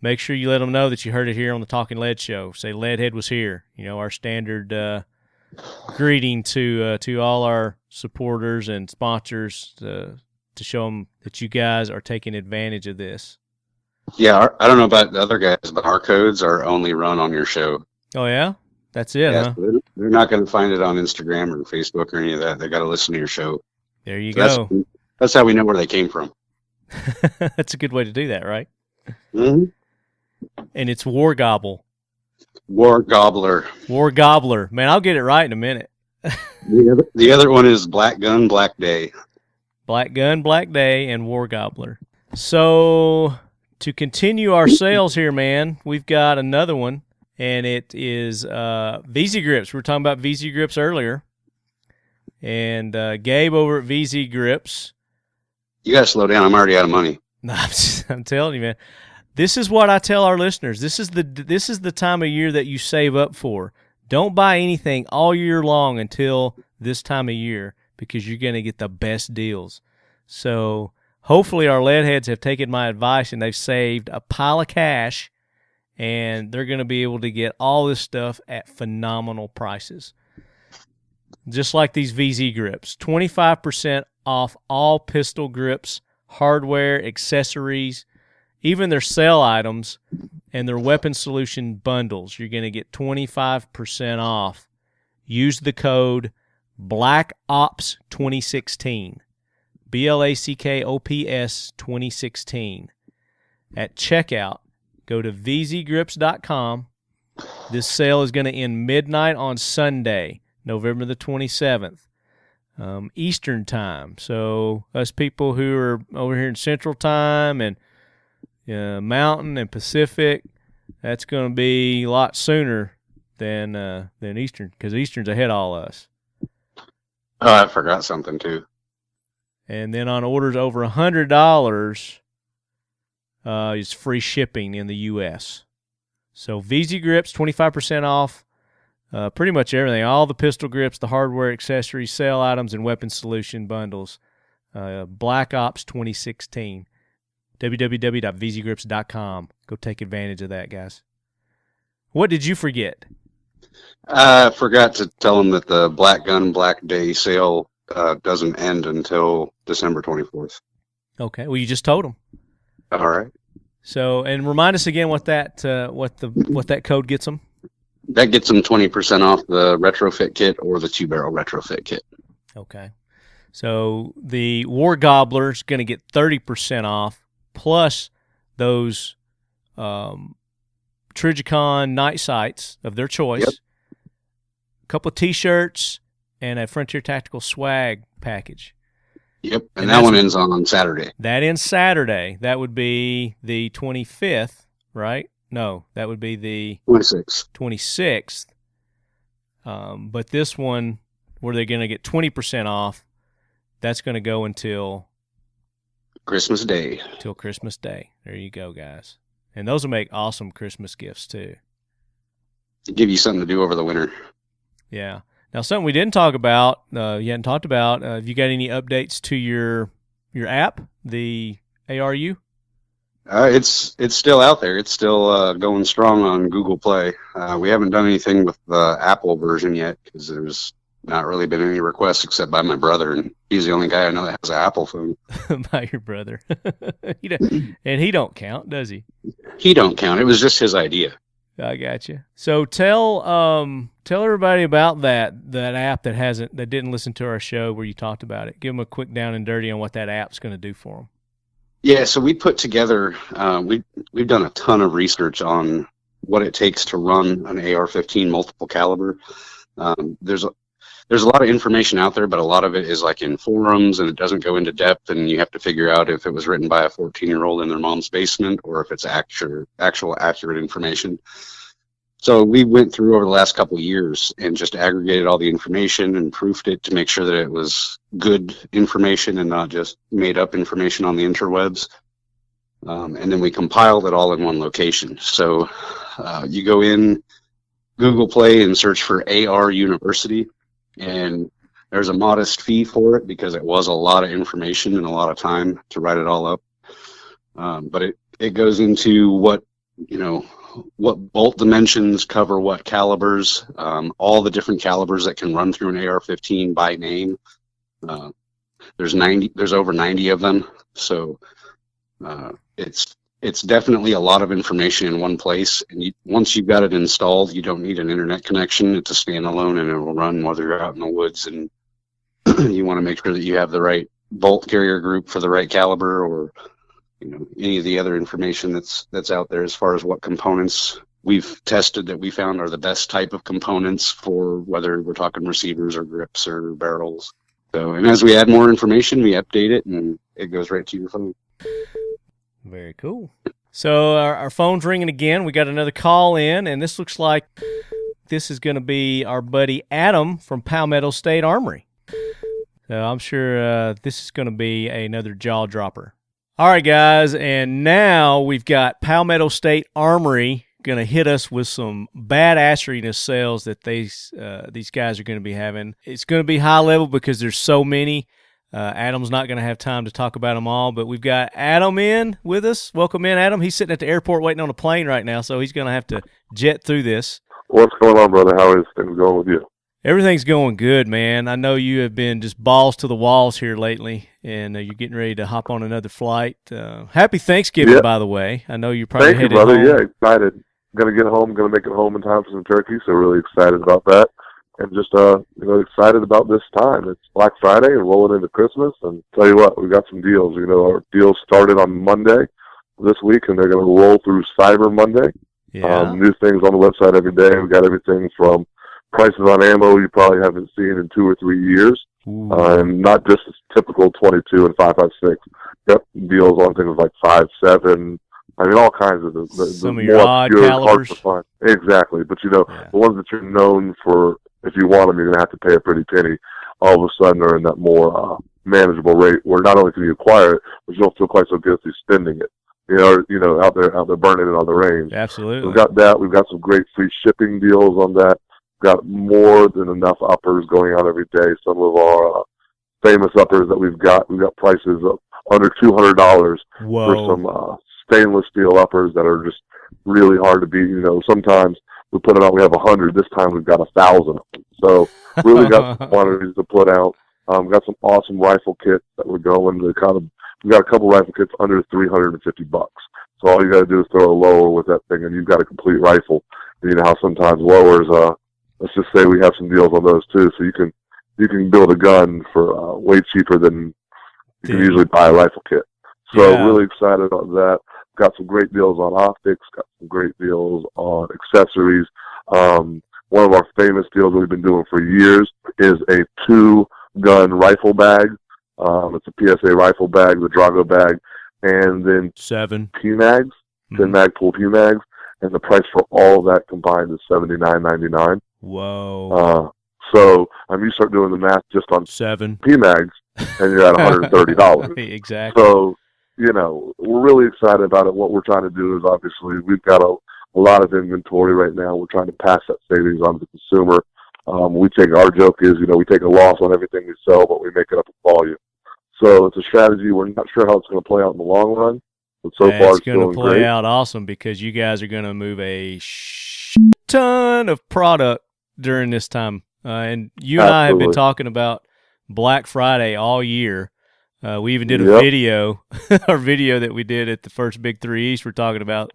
S1: make sure you let them know that you heard it here on the Talking Lead Show. Say Leadhead was here. You know, our standard greeting to all our supporters and sponsors to show them that you guys are taking advantage of this.
S2: Yeah, I don't know about the other guys, but our codes are only run on your show.
S1: Oh, yeah? That's it, huh?
S2: So they're not going to find it on Instagram or Facebook or any of that. They got to listen to your show.
S1: There you go.
S2: That's how we know where they came from.
S1: That's a good way to do that, right?
S2: Mm-hmm.
S1: And it's War Gobble.
S2: War Gobbler.
S1: War Gobbler. Man, I'll get it right in a minute.
S2: The other one is Black Gun, Black Day.
S1: Black Gun, Black Day, and War Gobbler. So to continue our sales here, man, we've got another one, and it is VZ Grips. We were talking about VZ Grips earlier. And Gabe over at VZ Grips.
S2: You got to slow down. I'm already out of money.
S1: I'm telling you, man. This is what I tell our listeners. This is the time of year that you save up for. Don't buy anything all year long until this time of year because you're going to get the best deals. So hopefully our Leadheads have taken my advice and they've saved a pile of cash, and they're going to be able to get all this stuff at phenomenal prices. just like these VZ grips. 25% off all pistol grips, hardware, accessories, even their sale items, and their weapon solution bundles. You're going to get 25% off. Use the code BLACKOPS2016. BLACKOPS 2016. At checkout, go to vzgrips.com. This sale is going to end midnight on Sunday, November the 27th, Eastern time. So us people who are over here in Central time and Mountain and Pacific, that's going to be a lot sooner than Eastern, because Eastern's ahead of all us.
S2: Oh, I forgot something too.
S1: And then on orders over $100, it's free shipping in the U.S. So VZ Grips, 25% off pretty much everything. All the pistol grips, the hardware, accessories, sale items, and weapon solution bundles. Black Ops 2016. www.vzgrips.com. Go take advantage of that, guys. What did you forget?
S2: I forgot to tell them that the Black Gun Black Day sale doesn't end until December 24th.
S1: Okay, well, you just told them.
S2: All right.
S1: So, and remind us again what that code gets them.
S2: That gets them 20% off the retrofit kit or the 2-barrel retrofit kit.
S1: Okay. So the War Gobbler's going to get 30% off, plus those Trijicon night sights of their choice,
S2: Yep.
S1: a couple of T-shirts, and a Frontier Tactical swag package.
S2: Yep, and that one ends on Saturday.
S1: That ends Saturday. That would be the 25th, right? No, that would be the 26th. But this one, where they're going to get 20% off, that's going to go until
S2: Christmas Day.
S1: Till Christmas Day. There you go, guys. And those will make awesome Christmas gifts, too.
S2: Give you something to do over the winter.
S1: Yeah. Now, something we didn't talk about, you hadn't talked about, have you got any updates to your app, the ARU?
S2: It's still out there. It's still going strong on Google Play. We haven't done anything with the Apple version yet because there's not really been any requests except by my brother, and he's the only guy I know that has an Apple phone.
S1: By your brother. And he don't count, does he?
S2: He don't count. It was just his idea.
S1: I got you. So tell everybody about that app that didn't listen to our show where you talked about it. Give them a quick down and dirty on what that app's going to do for them.
S2: Yeah, so we put together. We've done a ton of research on what it takes to run an AR-15 multiple caliber. There's a lot of information out there, but a lot of it is like in forums, and it doesn't go into depth, and you have to figure out if it was written by a 14-year-old in their mom's basement or if it's actual accurate information. So we went through over the last couple of years and just aggregated all the information and proofed it to make sure that it was good information and not just made up information on the interwebs. And then we compiled it all in one location. So you go in Google Play and search for AR University, and there's a modest fee for it because it was a lot of information and a lot of time to write it all up. But it goes into what bolt dimensions cover what calibers, all the different calibers that can run through an AR-15 by name. There's over 90 of them. So it's definitely a lot of information in one place. And once you've got it installed, you don't need an internet connection. It's a standalone, and it will run whether you're out in the woods and you want to make sure that you have the right bolt carrier group for the right caliber, or any of the other information that's out there as far as what components we've tested that we found are the best type of components for whether we're talking receivers or grips or barrels. So, and as we add more information, we update it, and it goes right to your phone.
S1: Very cool. So our phone's ringing again. We got another call in, and this looks like this is going to be our buddy Adam from Palmetto State Armory. So I'm sure this is going to be another jaw dropper. All right, guys, and now we've got Palmetto State Armory going to hit us with some badasseriness sales that these guys are going to be having. It's going to be high level because there's so many. Adam's not going to have time to talk about them all, but we've got Adam in with us. Welcome in, Adam. He's sitting at the airport waiting on a plane right now, so he's going to have to jet through this.
S9: What's going on, brother? How is things going with you?
S1: Everything's going good, man. I know you have been just balls to the walls here lately, and you're getting ready to hop on another flight. Happy Thanksgiving, by the way. I know you're probably headed home.
S9: Thank you, brother. Yeah, excited. Going to get home. Going to make it home in time for some turkey, so really excited about that. And just, excited about this time. It's Black Friday and rolling into Christmas. And tell you what, we've got some deals. Our deals started on Monday this week, and they're going to roll through Cyber Monday.
S1: Yeah.
S9: New things on the website every day. We've got everything from prices on ammo you probably haven't seen in 2 or 3 years, and not just typical 22 and 5.56. Yep, deals on things like 5.7. I mean, all kinds of the
S1: some of your odd calibers.
S9: Hard to find. Exactly, but the ones that you're known for, if you want them, you're going to have to pay a pretty penny. All of a sudden, are in that more manageable rate, where not only can you acquire it, but you don't feel quite so guilty spending it. Out there burning it on the range.
S1: Absolutely.
S9: We've got that. We've got some great free shipping deals on that. Got more than enough uppers going out every day. Some of our famous uppers that we've got prices of under $200 for some stainless steel uppers that are just really hard to beat. Sometimes we put it out, we have 100. This time we've got 1,000. So really got some quantities to put out. Got some awesome rifle kits that we're going. We've got a couple rifle kits under $350. So all you got to do is throw a lower with that thing, and you've got a complete rifle. And you know how sometimes lowers. Let's just say we have some deals on those too. So you can build a gun for way cheaper than you can usually buy a rifle kit. So really excited about that. Got some great deals on optics. Got some great deals on accessories. One of our famous deals that we've been doing for years is a 2-gun rifle bag. It's a PSA rifle bag, the Drago bag, and then
S1: 7
S9: PMags, 10 mag pull PMags, and the price for all of that combined is $79.99.
S1: Whoa!
S9: So you start doing the math just on
S1: 7
S9: PMags, and you're at $130.
S1: Exactly.
S9: So we're really excited about it. What we're trying to do is obviously we've got a lot of inventory right now. We're trying to pass that savings on to the consumer. Our joke is, we take a loss on everything we sell, but we make it up in volume. So it's a strategy. We're not sure how it's going to play out in the long run, but so far it's
S1: going to play
S9: great.
S1: out awesome because you guys are going to move a ton of product during this time. And you and I have been talking about Black Friday all year. We even did a video, our video that we did at the first Big 3 East. We're talking about,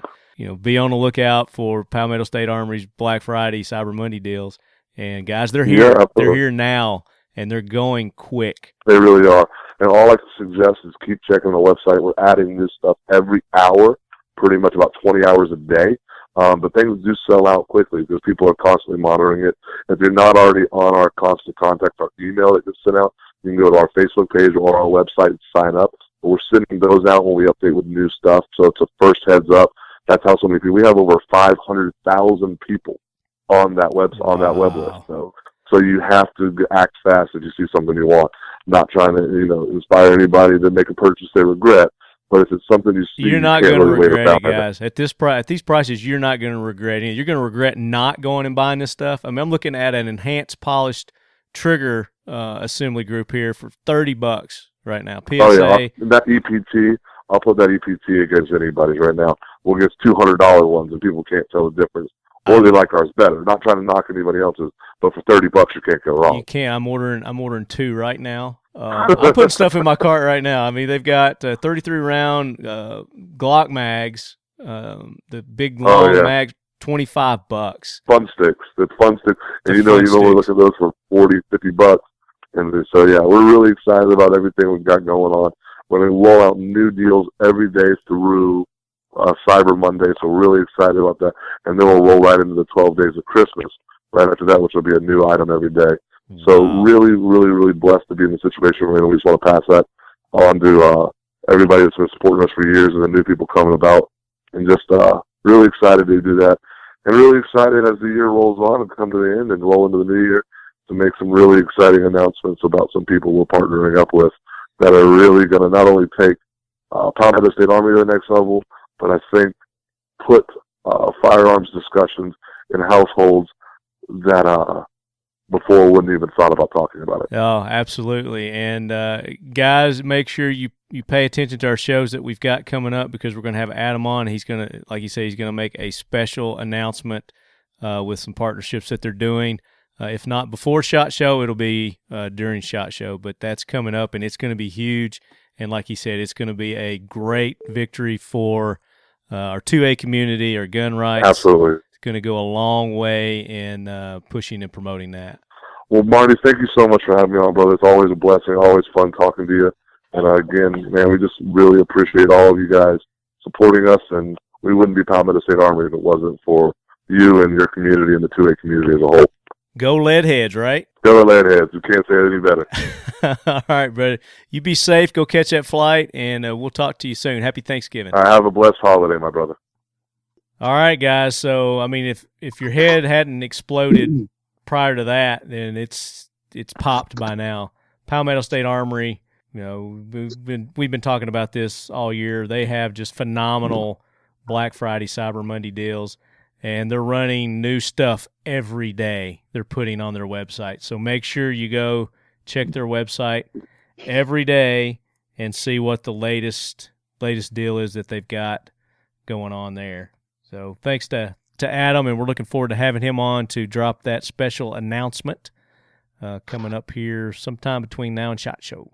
S1: be on the lookout for Palmetto State Armory's Black Friday, Cyber Monday deals. And guys, they're here. They're here now, and they're going quick.
S9: They really are. And all I can suggest is keep checking the website. We're adding new stuff every hour, pretty much about 20 hours a day. But things do sell out quickly because people are constantly monitoring it. If you're not already on our constant contact, our email that gets sent out, you can go to our Facebook page or our website and sign up. But we're sending those out when we update with new stuff. So it's a first heads up. That's how so many people. We have over 500,000 people on that web list. So you have to act fast if you see something you want. Not trying to inspire anybody to make a purchase they regret. But if it's something you see,
S1: you're not going to regret it, guys. At these prices, you're not going to regret it. You're going to regret not going and buying this stuff. I mean, I'm looking at an enhanced polished trigger assembly group here for $30 right now. PSA.
S9: Oh yeah, that EPT. I'll put that EPT against anybody's right now. We'll get $200 ones, and people can't tell the difference. Or they like ours better. Not trying to knock anybody else's, but for $30 you can't go wrong.
S1: You can't. I'm ordering 2 right now. I'm putting stuff in my cart right now. I mean, they've got 33 round Glock mags, the big long mags, $25.
S9: Fun sticks. It's fun sticks, and you know we're looking at those for $40-$50. And so we're really excited about everything we've got going on. We're going to roll out new deals every day through Cyber Monday, so we're really excited about that. And then we'll roll right into the 12 days of Christmas right after that, which will be a new item every day. So really, really, really blessed to be in the situation we're in. We just want to pass that on to everybody that's been supporting us for years and the new people coming about. And just really excited to do that. And really excited as the year rolls on and come to the end and roll into the new year to make some really exciting announcements about some people we're partnering up with that are really going to not only take Palmetto State Armory to the next level, but I think put firearms discussions in households that before wouldn't even thought about talking about it.
S1: Oh, absolutely. And guys, make sure you pay attention to our shows that we've got coming up because we're going to have Adam on. He's going to, like you say, he's going to make a special announcement with some partnerships that they're doing. If not before SHOT Show, it'll be during SHOT Show. But that's coming up, and it's going to be huge. And like he said, it's going to be a great victory for our 2A community, our gun rights.
S9: Absolutely.
S1: It's going to go a long way in pushing and promoting that.
S9: Well, Marty, thank you so much for having me on, brother. It's always a blessing. Always fun talking to you. And again, man, we just really appreciate all of you guys supporting us. And we wouldn't be Palmetto State Armory if it wasn't for you and your community and the 2A community as a whole.
S1: Go Leadheads, right?
S9: Go Leadheads. You can't say it any better.
S1: All right, brother. You be safe. Go catch that flight, and we'll talk to you soon. Happy Thanksgiving.
S9: I have a blessed holiday, my brother.
S1: All right, guys. So, I mean, if your head hadn't exploded prior to that, then it's popped by now. Palmetto State Armory, you know, we've been talking about this all year. They have just phenomenal Black Friday, Cyber Monday deals, and they're running new stuff every day they're putting on their website. So make sure you go check their website every day and see what the latest deal is that they've got going on there. So thanks to Adam, and we're looking forward to having him on to drop that special announcement coming up here sometime between now and SHOT Show.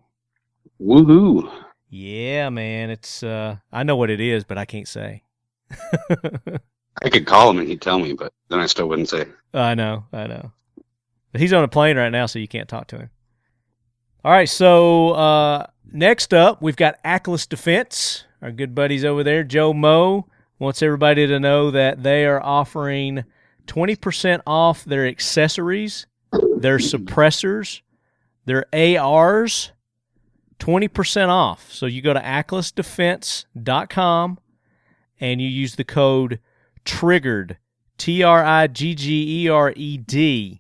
S2: Woohoo!
S1: Yeah, man. It's I know what it is, but I can't say.
S2: I could call him and he'd tell me, but then I still wouldn't say.
S1: I know. But he's on a plane right now, so you can't talk to him. All right, so next up, we've got Aklys Defense, our good buddies over there. Joe Moe wants everybody to know that they are offering 20% off their accessories, their suppressors, their ARs, 20% off. So you go to aklysdefense.com and you use the code TRIGGERED, TRIGGERED.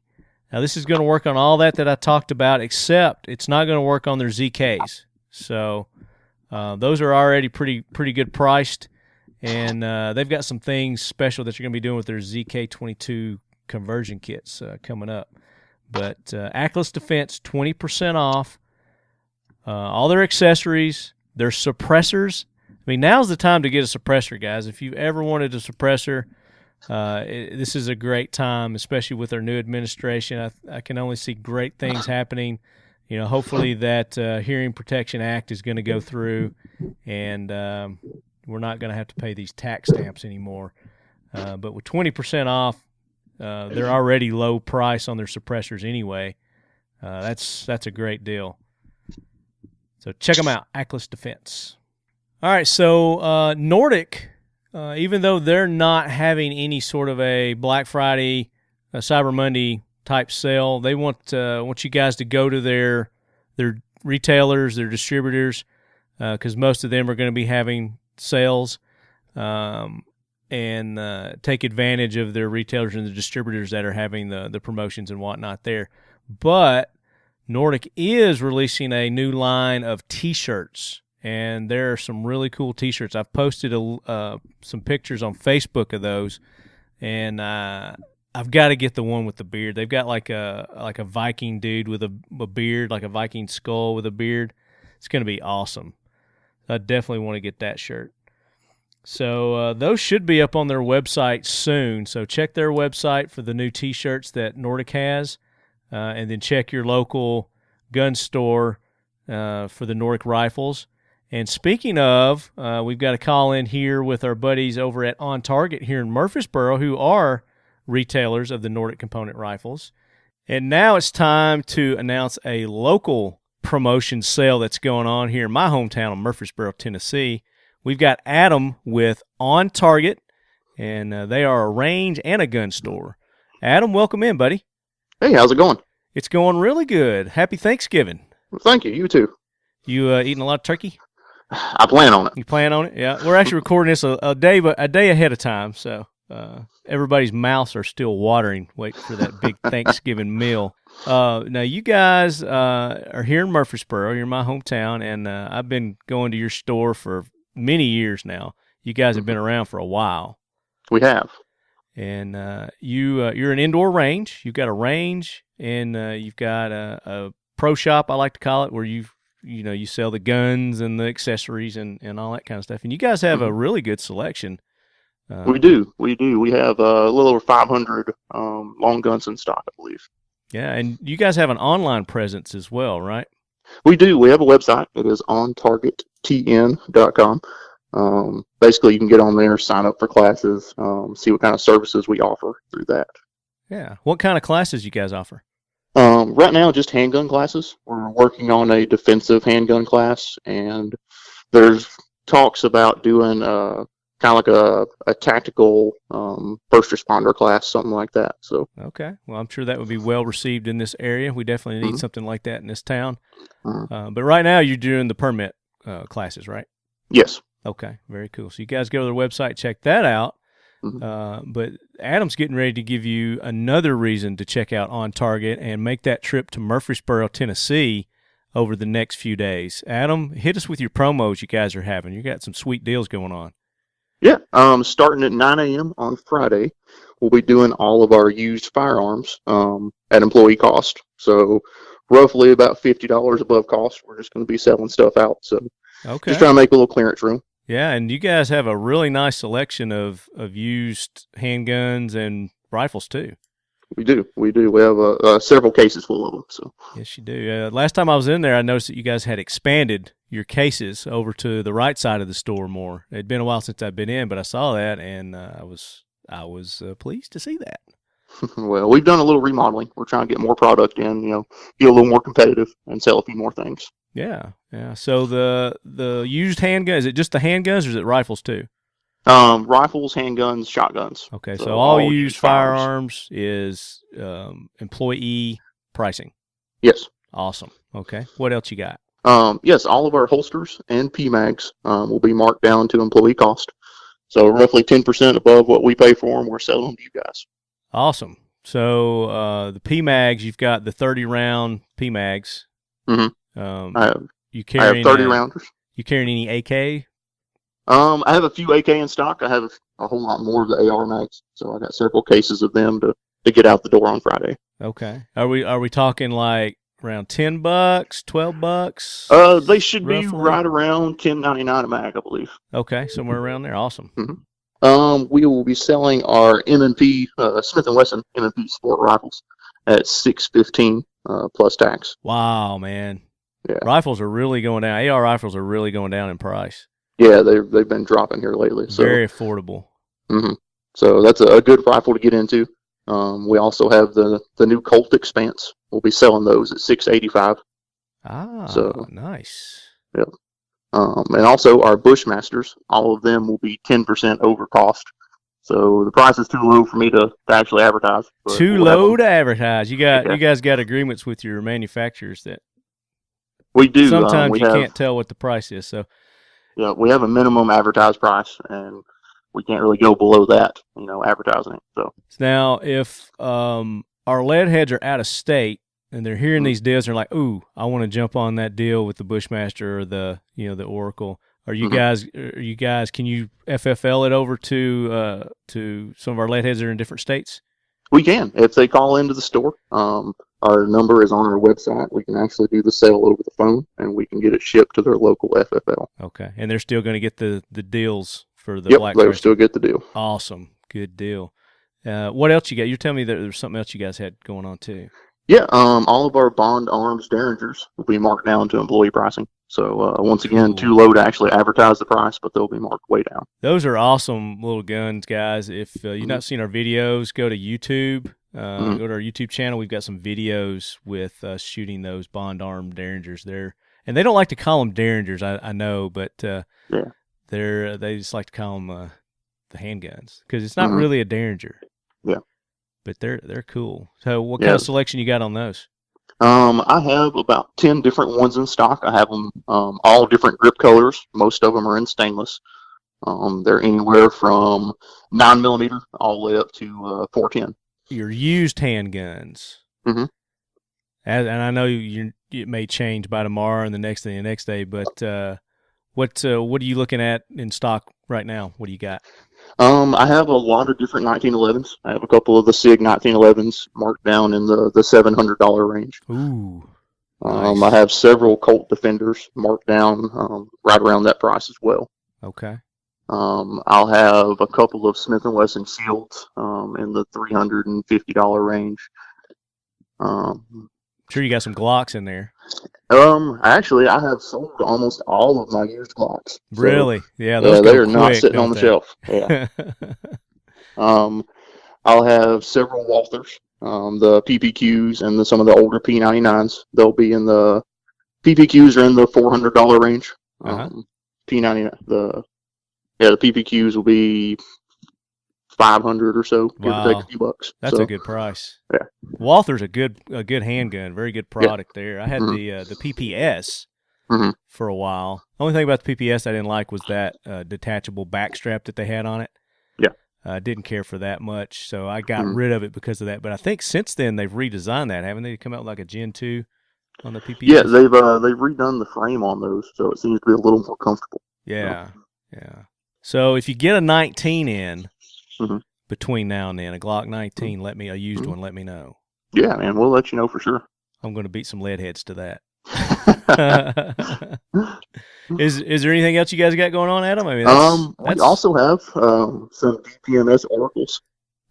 S1: Now, this is going to work on all that I talked about, except it's not going to work on their ZKs. So those are already pretty good priced, and they've got some things special that you're going to be doing with their ZK22 conversion kits coming up. But Aklys Defense, 20% off all their accessories, their suppressors. I mean, now's the time to get a suppressor, guys. If you ever wanted a suppressor, this is a great time, especially with our new administration. I can only see great things happening. You know, hopefully that Hearing Protection Act is going to go through, and we're not going to have to pay these tax stamps anymore. But with 20% off, they're already low price on their suppressors anyway. That's a great deal. So check them out, Aklys Defense. All right, so Nordic, even though they're not having any sort of a Black Friday, Cyber Monday type sale, they want you guys to go to their retailers, their distributors, because most of them are going to be having sales, and take advantage of their retailers and the distributors that are having the promotions and whatnot there. But Nordic is releasing a new line of T-shirts, and there are some really cool T-shirts. I've posted some pictures on Facebook of those, and I've got to get the one with the beard. They've got like a Viking dude with a beard, like a Viking skull with a beard. It's going to be awesome. I definitely want to get that shirt. So those should be up on their website soon. So check their website for the new T-shirts that Nordic has, and then check your local gun store for the Nordic rifles. And speaking of, we've got a call in here with our buddies over at On Target here in Murfreesboro, who are retailers of the Nordic component rifles. And now it's time to announce a local promotion sale that's going on here in my hometown of Murfreesboro, Tennessee. We've got Adam with On Target, and they are a range and a gun store. Adam, welcome in, buddy.
S10: Hey, how's it going?
S1: It's going really good. Happy Thanksgiving.
S10: Well, thank you. You too.
S1: You eating a lot of turkey?
S10: I plan on it.
S1: You plan on it? Yeah. We're actually recording this a day ahead of time, so everybody's mouths are still watering, waiting for that big Thanksgiving meal. Now, you guys are here in Murfreesboro. You're in my hometown, and I've been going to your store for many years now. You guys have been around for a while.
S10: We have.
S1: And you're an indoor range. You've got a range, and you've got a pro shop, I like to call it, where you sell the guns and the accessories and all that kind of stuff. And you guys have a really good selection.
S10: We do. We have a little over 500 long guns in stock, I believe.
S1: Yeah, and you guys have an online presence as well, right?
S10: We do. We have a website. It is ontargettn.com. Basically, you can get on there, sign up for classes, see what kind of services we offer through that.
S1: Yeah. What kind of classes you guys offer?
S10: Right now, just handgun classes. We're working on a defensive handgun class, and there's talks about doing kind of like a tactical first responder class, something like that. So
S1: okay, well, I'm sure that would be well received in this area. We definitely need something like that in this town. But right now, you're doing the permit classes, right?
S10: Yes.
S1: Okay, very cool. So you guys go to their website, check that out. But Adam's getting ready to give you another reason to check out On Target and make that trip to Murfreesboro, Tennessee over the next few days. Adam, hit us with your promos you guys are having. You got some sweet deals going on.
S10: Yeah, starting at 9 a.m. on Friday, we'll be doing all of our used firearms at employee cost. So roughly about $50 above cost. We're just going to be selling stuff out. So just trying to make a little clearance room.
S1: Yeah, and you guys have a really nice selection of used handguns and rifles too.
S10: We do. We have several cases full of them. So
S1: yes, you do. Last time I was in there, I noticed that you guys had expanded your cases over to the right side of the store more. It'd been a while since I'd been in, but I saw that, and I was pleased to see that.
S10: Well, we've done a little remodeling. We're trying to get more product in, be a little more competitive and sell a few more things.
S1: Yeah. So the used handgun, is it just the handguns or is it rifles too?
S10: Rifles, handguns, shotguns.
S1: Okay, so all used firearms is employee pricing.
S10: Yes.
S1: Awesome. Okay. What else you got?
S10: Yes, all of our holsters and PMags will be marked down to employee cost. So roughly 10% above what we pay for them, we're selling them to you guys.
S1: Awesome. So the PMags, you've got the 30-round PMags.
S10: I have 30 rounders.
S1: You carrying any AK?
S10: I have a few AK in stock. I have a whole lot more of the AR mags, so I got several cases of them to get out the door on Friday.
S1: Okay. Are we talking like around $10, $12?
S10: They should
S1: roughly
S10: be right around $10.99 a mag, I believe.
S1: Okay, somewhere around there. Awesome.
S10: We will be selling our M&P Smith & Wesson M&P sport rifles at $615 plus tax.
S1: Wow, man.
S10: Yeah.
S1: Rifles are really going down. AR rifles are really going down in price.
S10: Yeah, they've been dropping here lately. So.
S1: Very affordable.
S10: So that's a good rifle to get into. We also have the new Colt Expanse. We'll be selling those at $685.
S1: So nice.
S10: Yep. And also our Bushmasters, all of them will be 10% over cost. So the price is too low for me to actually advertise.
S1: Too low to advertise. You guys got agreements with your manufacturers that
S10: we do.
S1: Sometimes you can't tell what the price is. So
S10: yeah, we have a minimum advertised price, and we can't really go below that. Advertising it. So
S1: now, if our Leadheads are out of state and they're hearing these deals, they're like, "Ooh, I want to jump on that deal with the Bushmaster or the Oracle." Are you guys? Can you FFL it over to some of our Leadheads that are in different states?
S10: We can. If they call into the store, our number is on our website. We can actually do the sale over the phone, and we can get it shipped to their local FFL.
S1: Okay, and they're still going to get the deals for the Black
S10: Friday.
S1: Friday.
S10: They'll still get the deal.
S1: Awesome, good deal. What else you got? You're telling me that there's something else you guys had going on too.
S10: Yeah, all of our Bond Arms Derringers will be marked down to employee pricing. So once again, too low to actually advertise the price, but they'll be marked way down.
S1: Those are awesome little guns, guys. If you've not seen our videos, go to YouTube. Go to our YouTube channel. We've got some videos with shooting those Bond Arm Derringers there. And they don't like to call them Derringers, I know, but they just like to call them the handguns because it's not really a Derringer.
S10: Yeah.
S1: But they're cool. So what kind of selection you got on those?
S10: I have about 10 different ones in stock. I have them all different grip colors. Most of them are in stainless. They're anywhere from 9mm all the way up to 410.
S1: Your used handguns. And I know it may change by tomorrow and the next day, but what are you looking at in stock right now? What do you got?
S10: I have a lot of different 1911s. I have a couple of the SIG 1911s marked down in the $700 range.
S1: Ooh. Nice.
S10: I have several Colt Defenders marked down right around that price as well.
S1: Okay.
S10: I'll have a couple of Smith & Wesson Shields in the $350 range.
S1: Sure, you got some Glocks in there.
S10: Actually, I have sold almost all of my used Glocks. So,
S1: Really? Yeah, those
S10: they
S1: go
S10: are not
S1: quick,
S10: sitting on
S1: don't
S10: the
S1: they?
S10: shelf. Yeah. I'll have several Walthers, the PPQs and some of the older P99s. They'll be in the PPQs are in the $400 range. P99, the PPQs will be 500 or so, give or take a few bucks.
S1: That's a good price.
S10: Yeah.
S1: Walther's a good handgun, very good product there. I had the PPS for a while. Only thing about the PPS I didn't like was that detachable back strap that they had on it.
S10: Yeah.
S1: I didn't care for that much, so I got rid of it because of that. But I think since then they've redesigned that, haven't they? Come out with like a Gen 2 on the PPS?
S10: Yeah, they've redone the frame on those, so it seems to be a little more comfortable.
S1: Yeah, yeah. So if you get a 19 in between now and then, a Glock 19, let me used one. Let me know.
S10: Yeah, man, we'll let you know for sure.
S1: I'm going to beat some Leadheads to that. Is there anything else you guys got going on, Adam? I mean,
S10: we also have some DPMS oracles.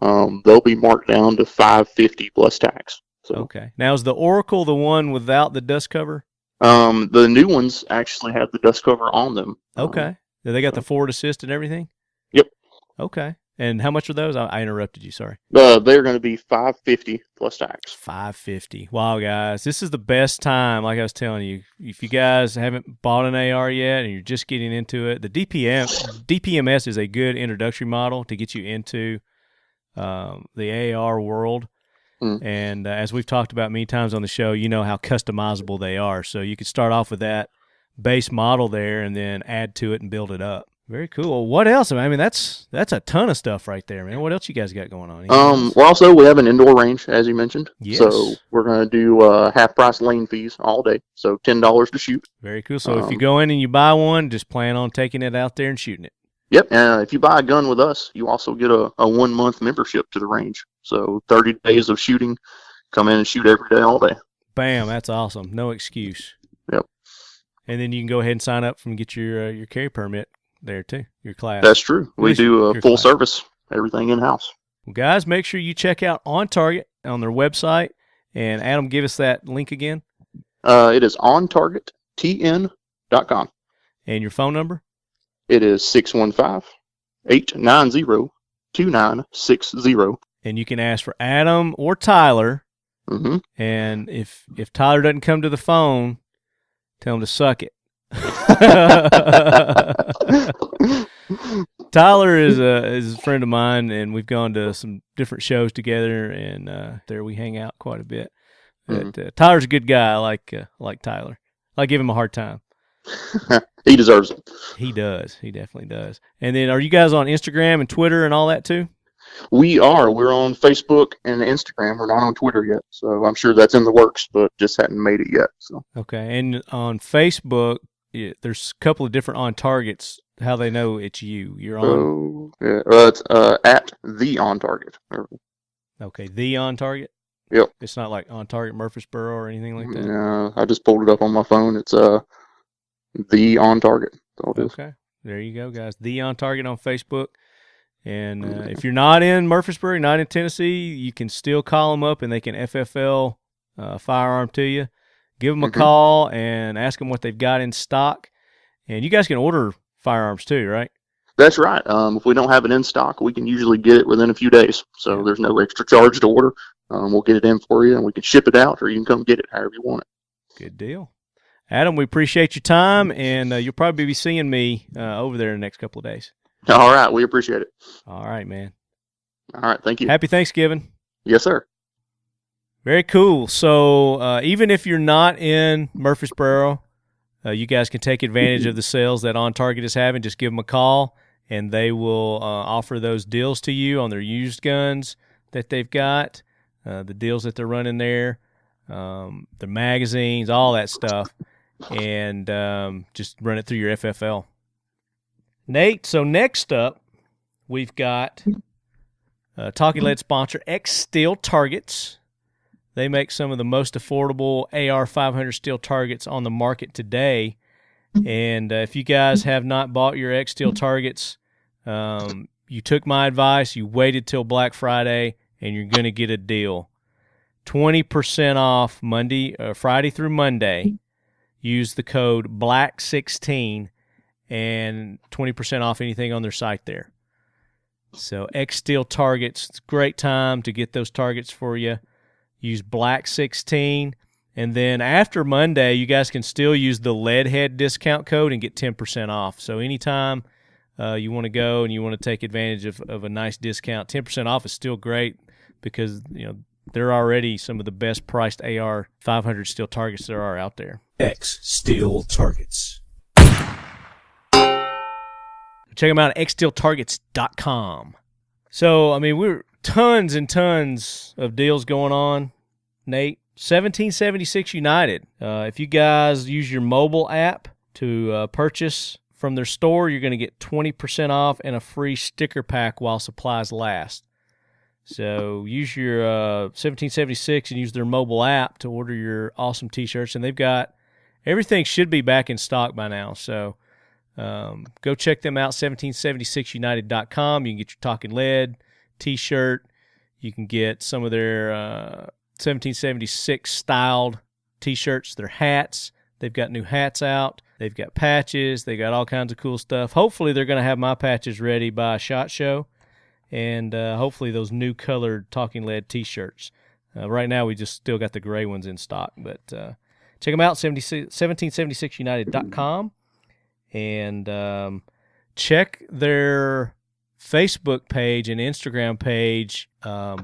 S10: They'll be marked down to $550 plus tax. So.
S1: Okay. Now, is the Oracle the one without the dust cover?
S10: The new ones actually have the dust cover on them.
S1: Okay. They got the forward assist and everything?
S10: Yep.
S1: Okay. And how much are those? I interrupted you. Sorry.
S10: They're going to be $550 plus tax.
S1: $550. Wow, guys, this is the best time. Like I was telling you, if you guys haven't bought an AR yet and you're just getting into it, the DPMS is a good introductory model to get you into the AR world. And as we've talked about many times on the show, you know how customizable they are. So you could start off with that base model there and then add to it and build it up. Very cool. What else? I mean, that's a ton of stuff right there, man. What else you guys got going on?
S10: We have an indoor range, as you mentioned.
S1: Yes.
S10: So we're going to do half-price lane fees all day, so $10 to shoot.
S1: Very cool. So if you go in and you buy one, just plan on taking it out there and shooting it.
S10: Yep. If you buy a gun with us, you also get a 1-month membership to the range. So 30 days of shooting, come in and shoot every day, all day.
S1: Bam. That's awesome. No excuse.
S10: Yep.
S1: And then you can go ahead and sign up and get your carry permit there too, your class.
S10: That's true. We do a full service, everything in-house.
S1: Well, guys, make sure you check out On Target on their website. And Adam, give us that link again.
S10: It is ontargettn.com.
S1: And your phone number?
S10: It is 615-890-2960.
S1: And you can ask for Adam or Tyler.
S10: Mm-hmm.
S1: And if Tyler doesn't come to the phone, tell him to suck it. Tyler is a friend of mine, and we've gone to some different shows together, and there we hang out quite a bit. But, Tyler's a good guy. I like Tyler. I give him a hard time.
S10: He deserves it.
S1: He does. He definitely does. And then, are you guys on Instagram and Twitter and all that too?
S10: We are. We're on Facebook and Instagram. We're not on Twitter yet, so I'm sure that's in the works, but just hadn't made it yet. So
S1: okay. And on Facebook, there's a couple of different on targets. How they know it's you? You're on.
S10: Oh, yeah. It's at the on target.
S1: Okay, the on target.
S10: Yep.
S1: It's not like On Target Murfreesboro or anything like that?
S10: No, I just pulled it up on my phone. It's The On Target.
S1: Okay. There you go, guys. The On Target on Facebook. And if you're not in Murfreesboro, not in Tennessee, you can still call them up and they can FFL firearm to you. Give them a call and ask them what they've got in stock. And you guys can order firearms too, right?
S10: That's right. If we don't have it in stock, we can usually get it within a few days. So there's no extra charge to order. We'll get it in for you, and we can ship it out, or you can come get it however you want it.
S1: Good deal. Adam, we appreciate your time, and you'll probably be seeing me over there in the next couple of days.
S10: All right. We appreciate it.
S1: All right, man.
S10: All right. Thank you.
S1: Happy Thanksgiving.
S10: Yes, sir.
S1: Very cool. So even if you're not in Murfreesboro, you guys can take advantage of the sales that On Target is having. Just give them a call, and they will offer those deals to you on their used guns that they've got, the deals that they're running there, the magazines, all that stuff, and just run it through your FFL. Nate, so next up, we've got Talking Lead sponsor X Steel Targets. They make some of the most affordable AR-500 steel targets on the market today. And if you guys have not bought your X Steel targets, you took my advice, you waited till Black Friday, and you're going to get a deal. 20% off Friday through Monday. Use the code BLACK16 and 20% off anything on their site there. So X-Steel targets, it's a great time to get those targets for you. Use BLACK16. And then after Monday, you guys can still use the LEADHEAD discount code and get 10% off. So anytime you want to go and you want to take advantage of a nice discount, 10% off is still great because they're already some of the best priced AR 500 steel targets there are out there.
S11: X-Steel targets.
S1: Check them out at xsteeltargets.com. So, we're tons and tons of deals going on, Nate. 1776 United. If you guys use your mobile app to purchase from their store, you're going to get 20% off and a free sticker pack while supplies last. So use your 1776 and use their mobile app to order your awesome T-shirts. And they've got everything should be back in stock by now. So go check them out, 1776united.com. You can get your Talking Lead T-shirt. You can get some of their 1776 styled T-shirts, their hats. They've got new hats out. They've got patches. They got all kinds of cool stuff. Hopefully they're going to have my patches ready by SHOT Show, and hopefully those new colored Talking Lead T-shirts. Right now we just still got the gray ones in stock, but check them out, 1776united.com, and check their Facebook page and Instagram page.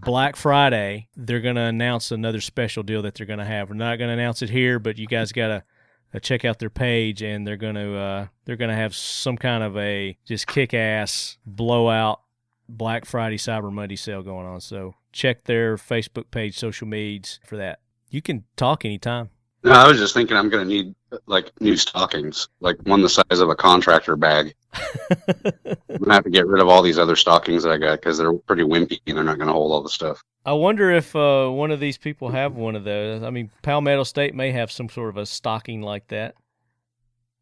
S1: Black Friday, they're going to announce another special deal that they're going to have. We're not going to announce it here, but you guys got to check out their page, and they're going to have some kind of a just kick-ass blowout Black Friday Cyber Monday sale going on. So check their Facebook page, social medias for that. You can talk anytime.
S2: No, I was just thinking I'm going to need new stockings, like one the size of a contractor bag. I'm going to have to get rid of all these other stockings that I got because they're pretty wimpy and they're not going to hold all the stuff.
S1: I wonder if one of these people have one of those. Palmetto State may have some sort of a stocking like that.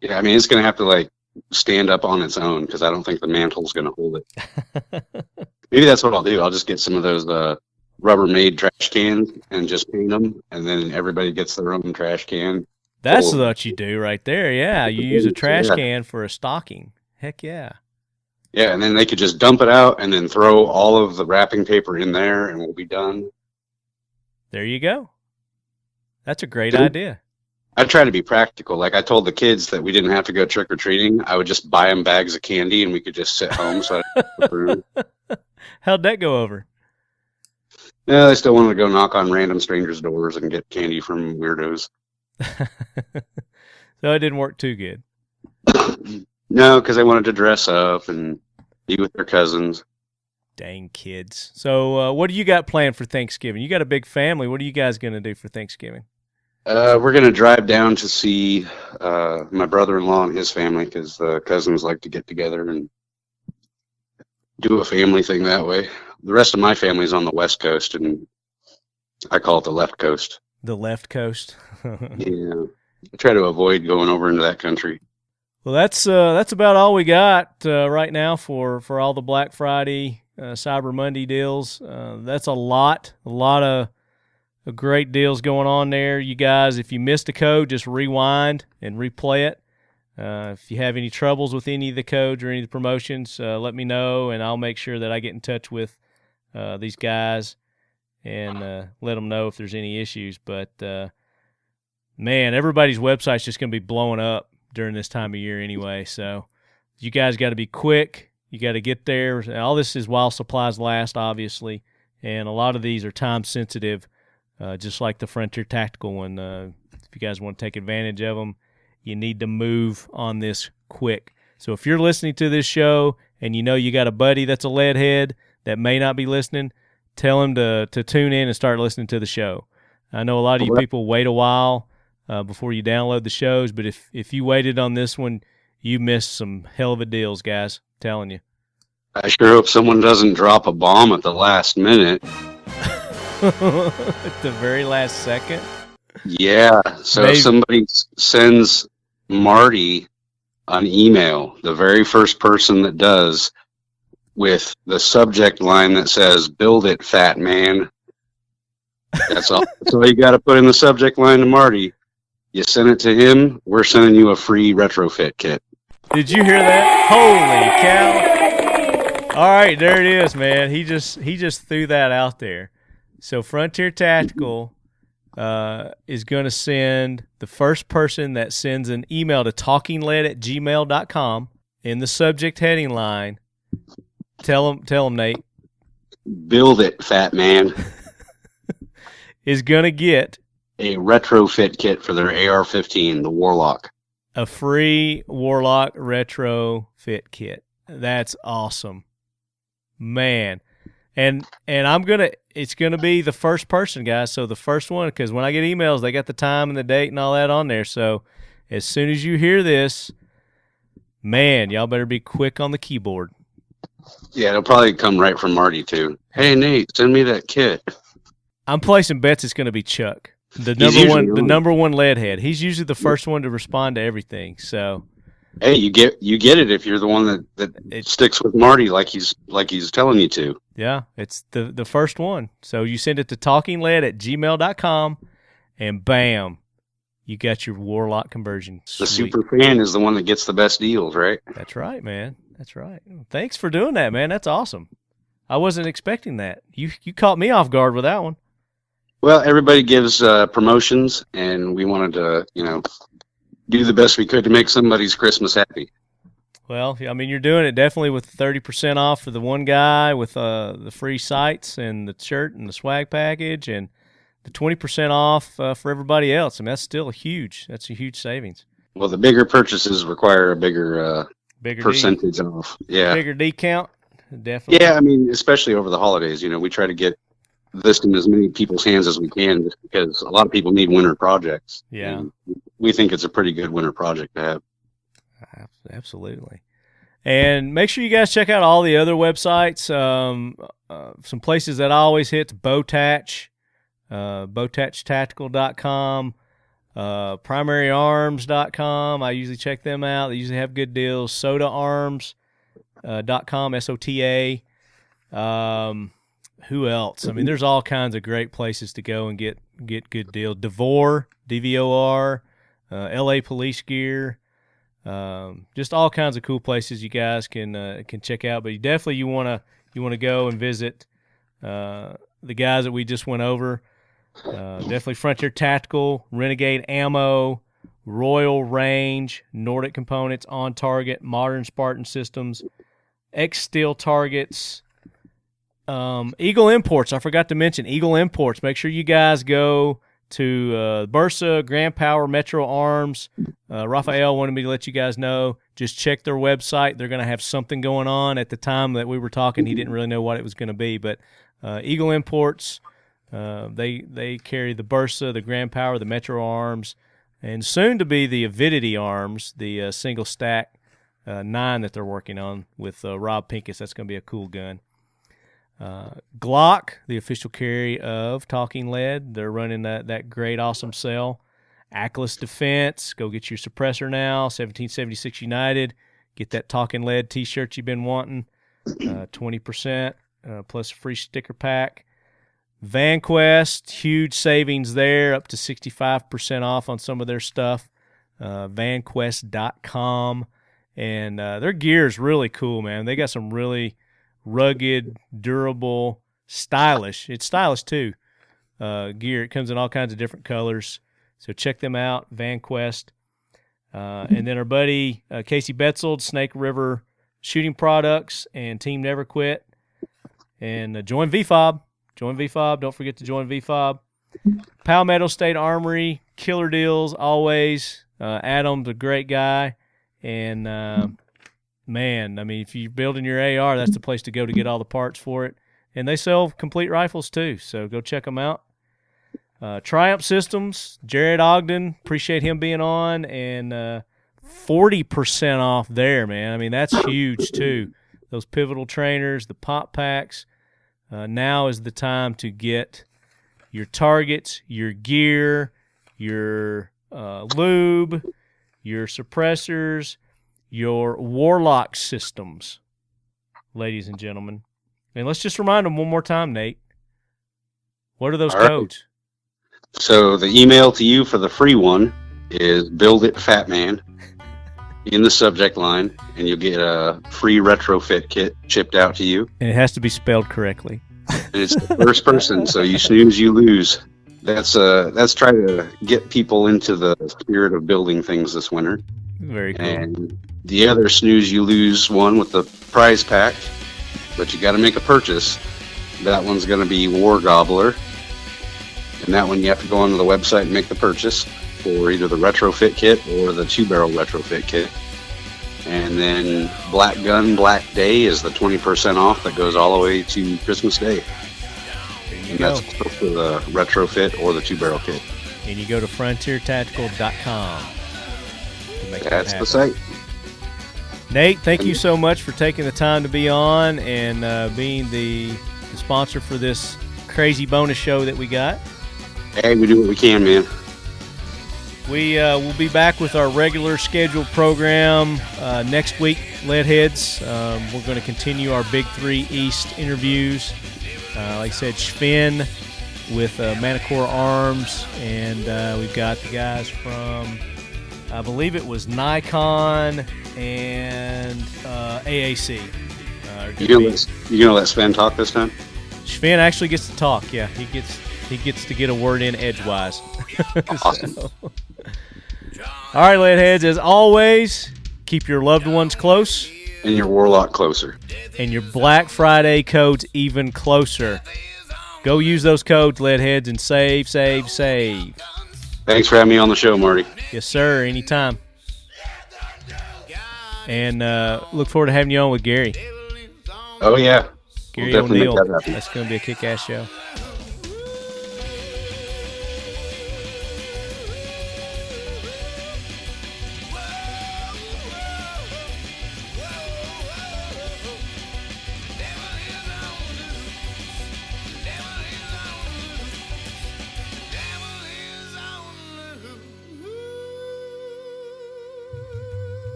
S2: Yeah, it's going to have to stand up on its own because I don't think the mantle's going to hold it. Maybe that's what I'll do. I'll just get some of those Rubbermaid trash cans and just paint them, and then everybody gets their own trash can.
S1: That's what you do right there. Yeah, you use a trash can for a stocking. Heck yeah.
S2: Yeah, and then they could just dump it out and then throw all of the wrapping paper in there, and we'll be done.
S1: There you go. That's a great idea.
S2: I try to be practical. I told the kids that we didn't have to go trick-or-treating. I would just buy them bags of candy, and we could just sit home. So
S1: How'd that go over?
S2: Yeah, they still wanted to go knock on random strangers' doors and get candy from weirdos.
S1: So it didn't work too good.
S2: No, because they wanted to dress up and be with their cousins.
S1: Dang kids. So what do you got planned for Thanksgiving? You got a big family. What are you guys going to do for Thanksgiving?
S2: We're going to drive down to see my brother-in-law and his family because the cousins like to get together and do a family thing that way. The rest of my family's on the West Coast, and I call it the left coast.
S1: The left coast?
S2: Yeah. I try to avoid going over into that country.
S1: Well, that's about all we got right now for all the Black Friday, Cyber Monday deals. That's a lot of great deals going on there. You guys, if you missed a code, just rewind and replay it. If you have any troubles with any of the codes or any of the promotions, let me know, and I'll make sure that I get in touch with these guys and let them know if there's any issues. But, man, everybody's website's just going to be blowing up during this time of year anyway. So you guys got to be quick. You got to get there. All this is while supplies last, obviously, and a lot of these are time-sensitive, just like the Frontier Tactical one. If you guys want to take advantage of them, you need to move on this quick. So if you're listening to this show and you know you got a buddy that's a lead head that may not be listening, tell him to tune in and start listening to the show. I know a lot of you people wait a while before you download the shows, but if you waited on this one, you missed some hell of a deals, guys. I'm telling you.
S2: I sure hope someone doesn't drop a bomb at the last minute.
S1: At the very last second?
S2: Yeah. So
S1: Maybe.
S2: If somebody sends Marty an email, the very first person that does, with the subject line that says, "Build it, fat man," That's all. That's all you got to put in the subject line to Marty. You send it to him, we're sending you a free retrofit kit.
S1: Did you hear that? Holy cow. All right, there it is, man. He just threw that out there. So Frontier Tactical is going to send the first person that sends an email to talkinglead@gmail.com in the subject heading line. Tell him, Nate.
S2: Build it, fat man.
S1: Is going to get
S2: a retrofit kit for their AR-15, the Warlock.
S1: A free Warlock retrofit kit. That's awesome, man. And it's gonna be the first person, guys. So the first one, because when I get emails, they got the time and the date and all that on there. So as soon as you hear this, man, y'all better be quick on the keyboard.
S2: Yeah, it'll probably come right from Marty too. Hey Nate, send me that kit.
S1: I'm placing bets it's going to be Chuck, the number one leadhead. He's usually the first one to respond to everything. So,
S2: hey, you get it if you're the one that sticks with Marty like he's telling you to.
S1: Yeah, it's the first one. So you send it to talkinglead@gmail.com, and bam, you got your Warlock conversion.
S2: The super fan is the one that gets the best deals, right?
S1: That's right, man. That's right. Thanks for doing that, man. That's awesome. I wasn't expecting that. You caught me off guard with that one.
S2: Well, everybody gives promotions, and we wanted to, do the best we could to make somebody's Christmas happy.
S1: Well, I mean, you're doing it definitely with 30% off for the one guy with the free sights and the shirt and the swag package, and the 20% off for everybody else. I mean, that's a huge savings.
S2: Well, the bigger purchases require a bigger percentage off. Yeah.
S1: Bigger D count, definitely.
S2: Yeah, I mean, especially over the holidays, we try to get this in as many people's hands as we can, just because a lot of people need winter projects.
S1: Yeah.
S2: And we think it's a pretty good winter project to have.
S1: Absolutely. And make sure you guys check out all the other websites. Some places that I always hit: Bowtach, bowtachtactical.com, primaryarms.com. I usually check them out. They usually have good deals. sotaarms.com, SOTA. Who else? I mean, there's all kinds of great places to go and get good deals. DVOR, DVOR, LA Police Gear, just all kinds of cool places you guys can check out. But you want to go and visit the guys that we just went over. Definitely Frontier Tactical, Renegade Ammo, Royal Range, Nordic Components, On Target, Modern Spartan Systems, X Steel Targets. Eagle Imports, I forgot to mention Eagle Imports. Make sure you guys go to Bursa, Grand Power, Metro Arms. Raphael wanted me to let you guys know. Just check their website. They're going to have something going on. At the time that we were talking, he didn't really know what it was going to be. But Eagle Imports, they carry the Bursa, the Grand Power, the Metro Arms, and soon to be the Avidity Arms, the single stack 9 that they're working on with Rob Pincus. That's going to be a cool gun. Glock, the official carry of Talking Lead, they're running that great, awesome sale. Aklys Defense, go get your suppressor now. 1776 United, get that Talking Lead T-shirt you've been wanting. 20% plus a free sticker pack. Vanquest, huge savings there, up to 65% off on some of their stuff. Vanquest.com, and their gear is really cool, man. They got some really rugged, durable, stylish. It's stylish too. Gear. It comes in all kinds of different colors. So check them out, Vanquest. And then our buddy Casey Betzold, Snake River Shooting Products, and Team Never Quit. And join VFOB. Join VFOB. Don't forget to join VFOB. Palmetto State Armory, killer deals always. Adam's a great guy. And man, I mean, if you're building your AR, that's the place to go to get all the parts for it. And they sell complete rifles too, so go check them out. Triumph Systems, Jared Ogden, appreciate him being on, and 40% off there, man. I mean, that's huge too. Those pivotal trainers, the pop packs. Now is the time to get your targets, your gear, your lube, your suppressors, your Warlock systems, ladies and gentlemen. And let's just remind them one more time, Nate. What are those
S2: All right.
S1: codes?
S2: So the email to you for the free one is "Build It Fat Man" in the subject line, and you'll get a free retrofit kit shipped out to you.
S1: And it has to be spelled correctly.
S2: And it's the first person, so you snooze, you lose. That's trying to get people into the spirit of building things this winter.
S1: Very cool.
S2: And the other snooze, you lose one with the prize pack, but you got to make a purchase. That one's going to be War Gobbler. And that one you have to go onto the website and make the purchase for either the retrofit kit or the 2-barrel retrofit kit. And then Black Gun Black Day is the 20% off that goes all the way to Christmas Day. And that's for the retrofit or the 2-barrel kit.
S1: And you go to frontiertactical.com to make
S2: That's
S1: that
S2: the site.
S1: Nate, thank you so much for taking the time to be on and being the sponsor for this crazy bonus show that we got.
S2: Hey, we do what we can, man.
S1: We will be back with our regular scheduled program next week, Leadheads. We're going to continue our Big 3 East interviews. Like I said, Sven with Manticore Arms, and we've got the guys from, I believe it was Nikon and AAC.
S2: You gonna let Sven talk this time?
S1: Sven actually gets to talk. Yeah, he gets to get a word in edgewise.
S2: Awesome.
S1: So. All right, Leadheads, as always, keep your loved ones close.
S2: And your Warlock closer.
S1: And your Black Friday codes even closer. Go use those codes, Leadheads, and save, save, save.
S2: Thanks for having me on the show, Marty.
S1: Yes, sir. Anytime. And look forward to having you on with Gary.
S2: Oh, yeah.
S1: Gary
S2: We'll definitely
S1: O'Neill.
S2: make that happen.
S1: That's going to be a kick-ass show.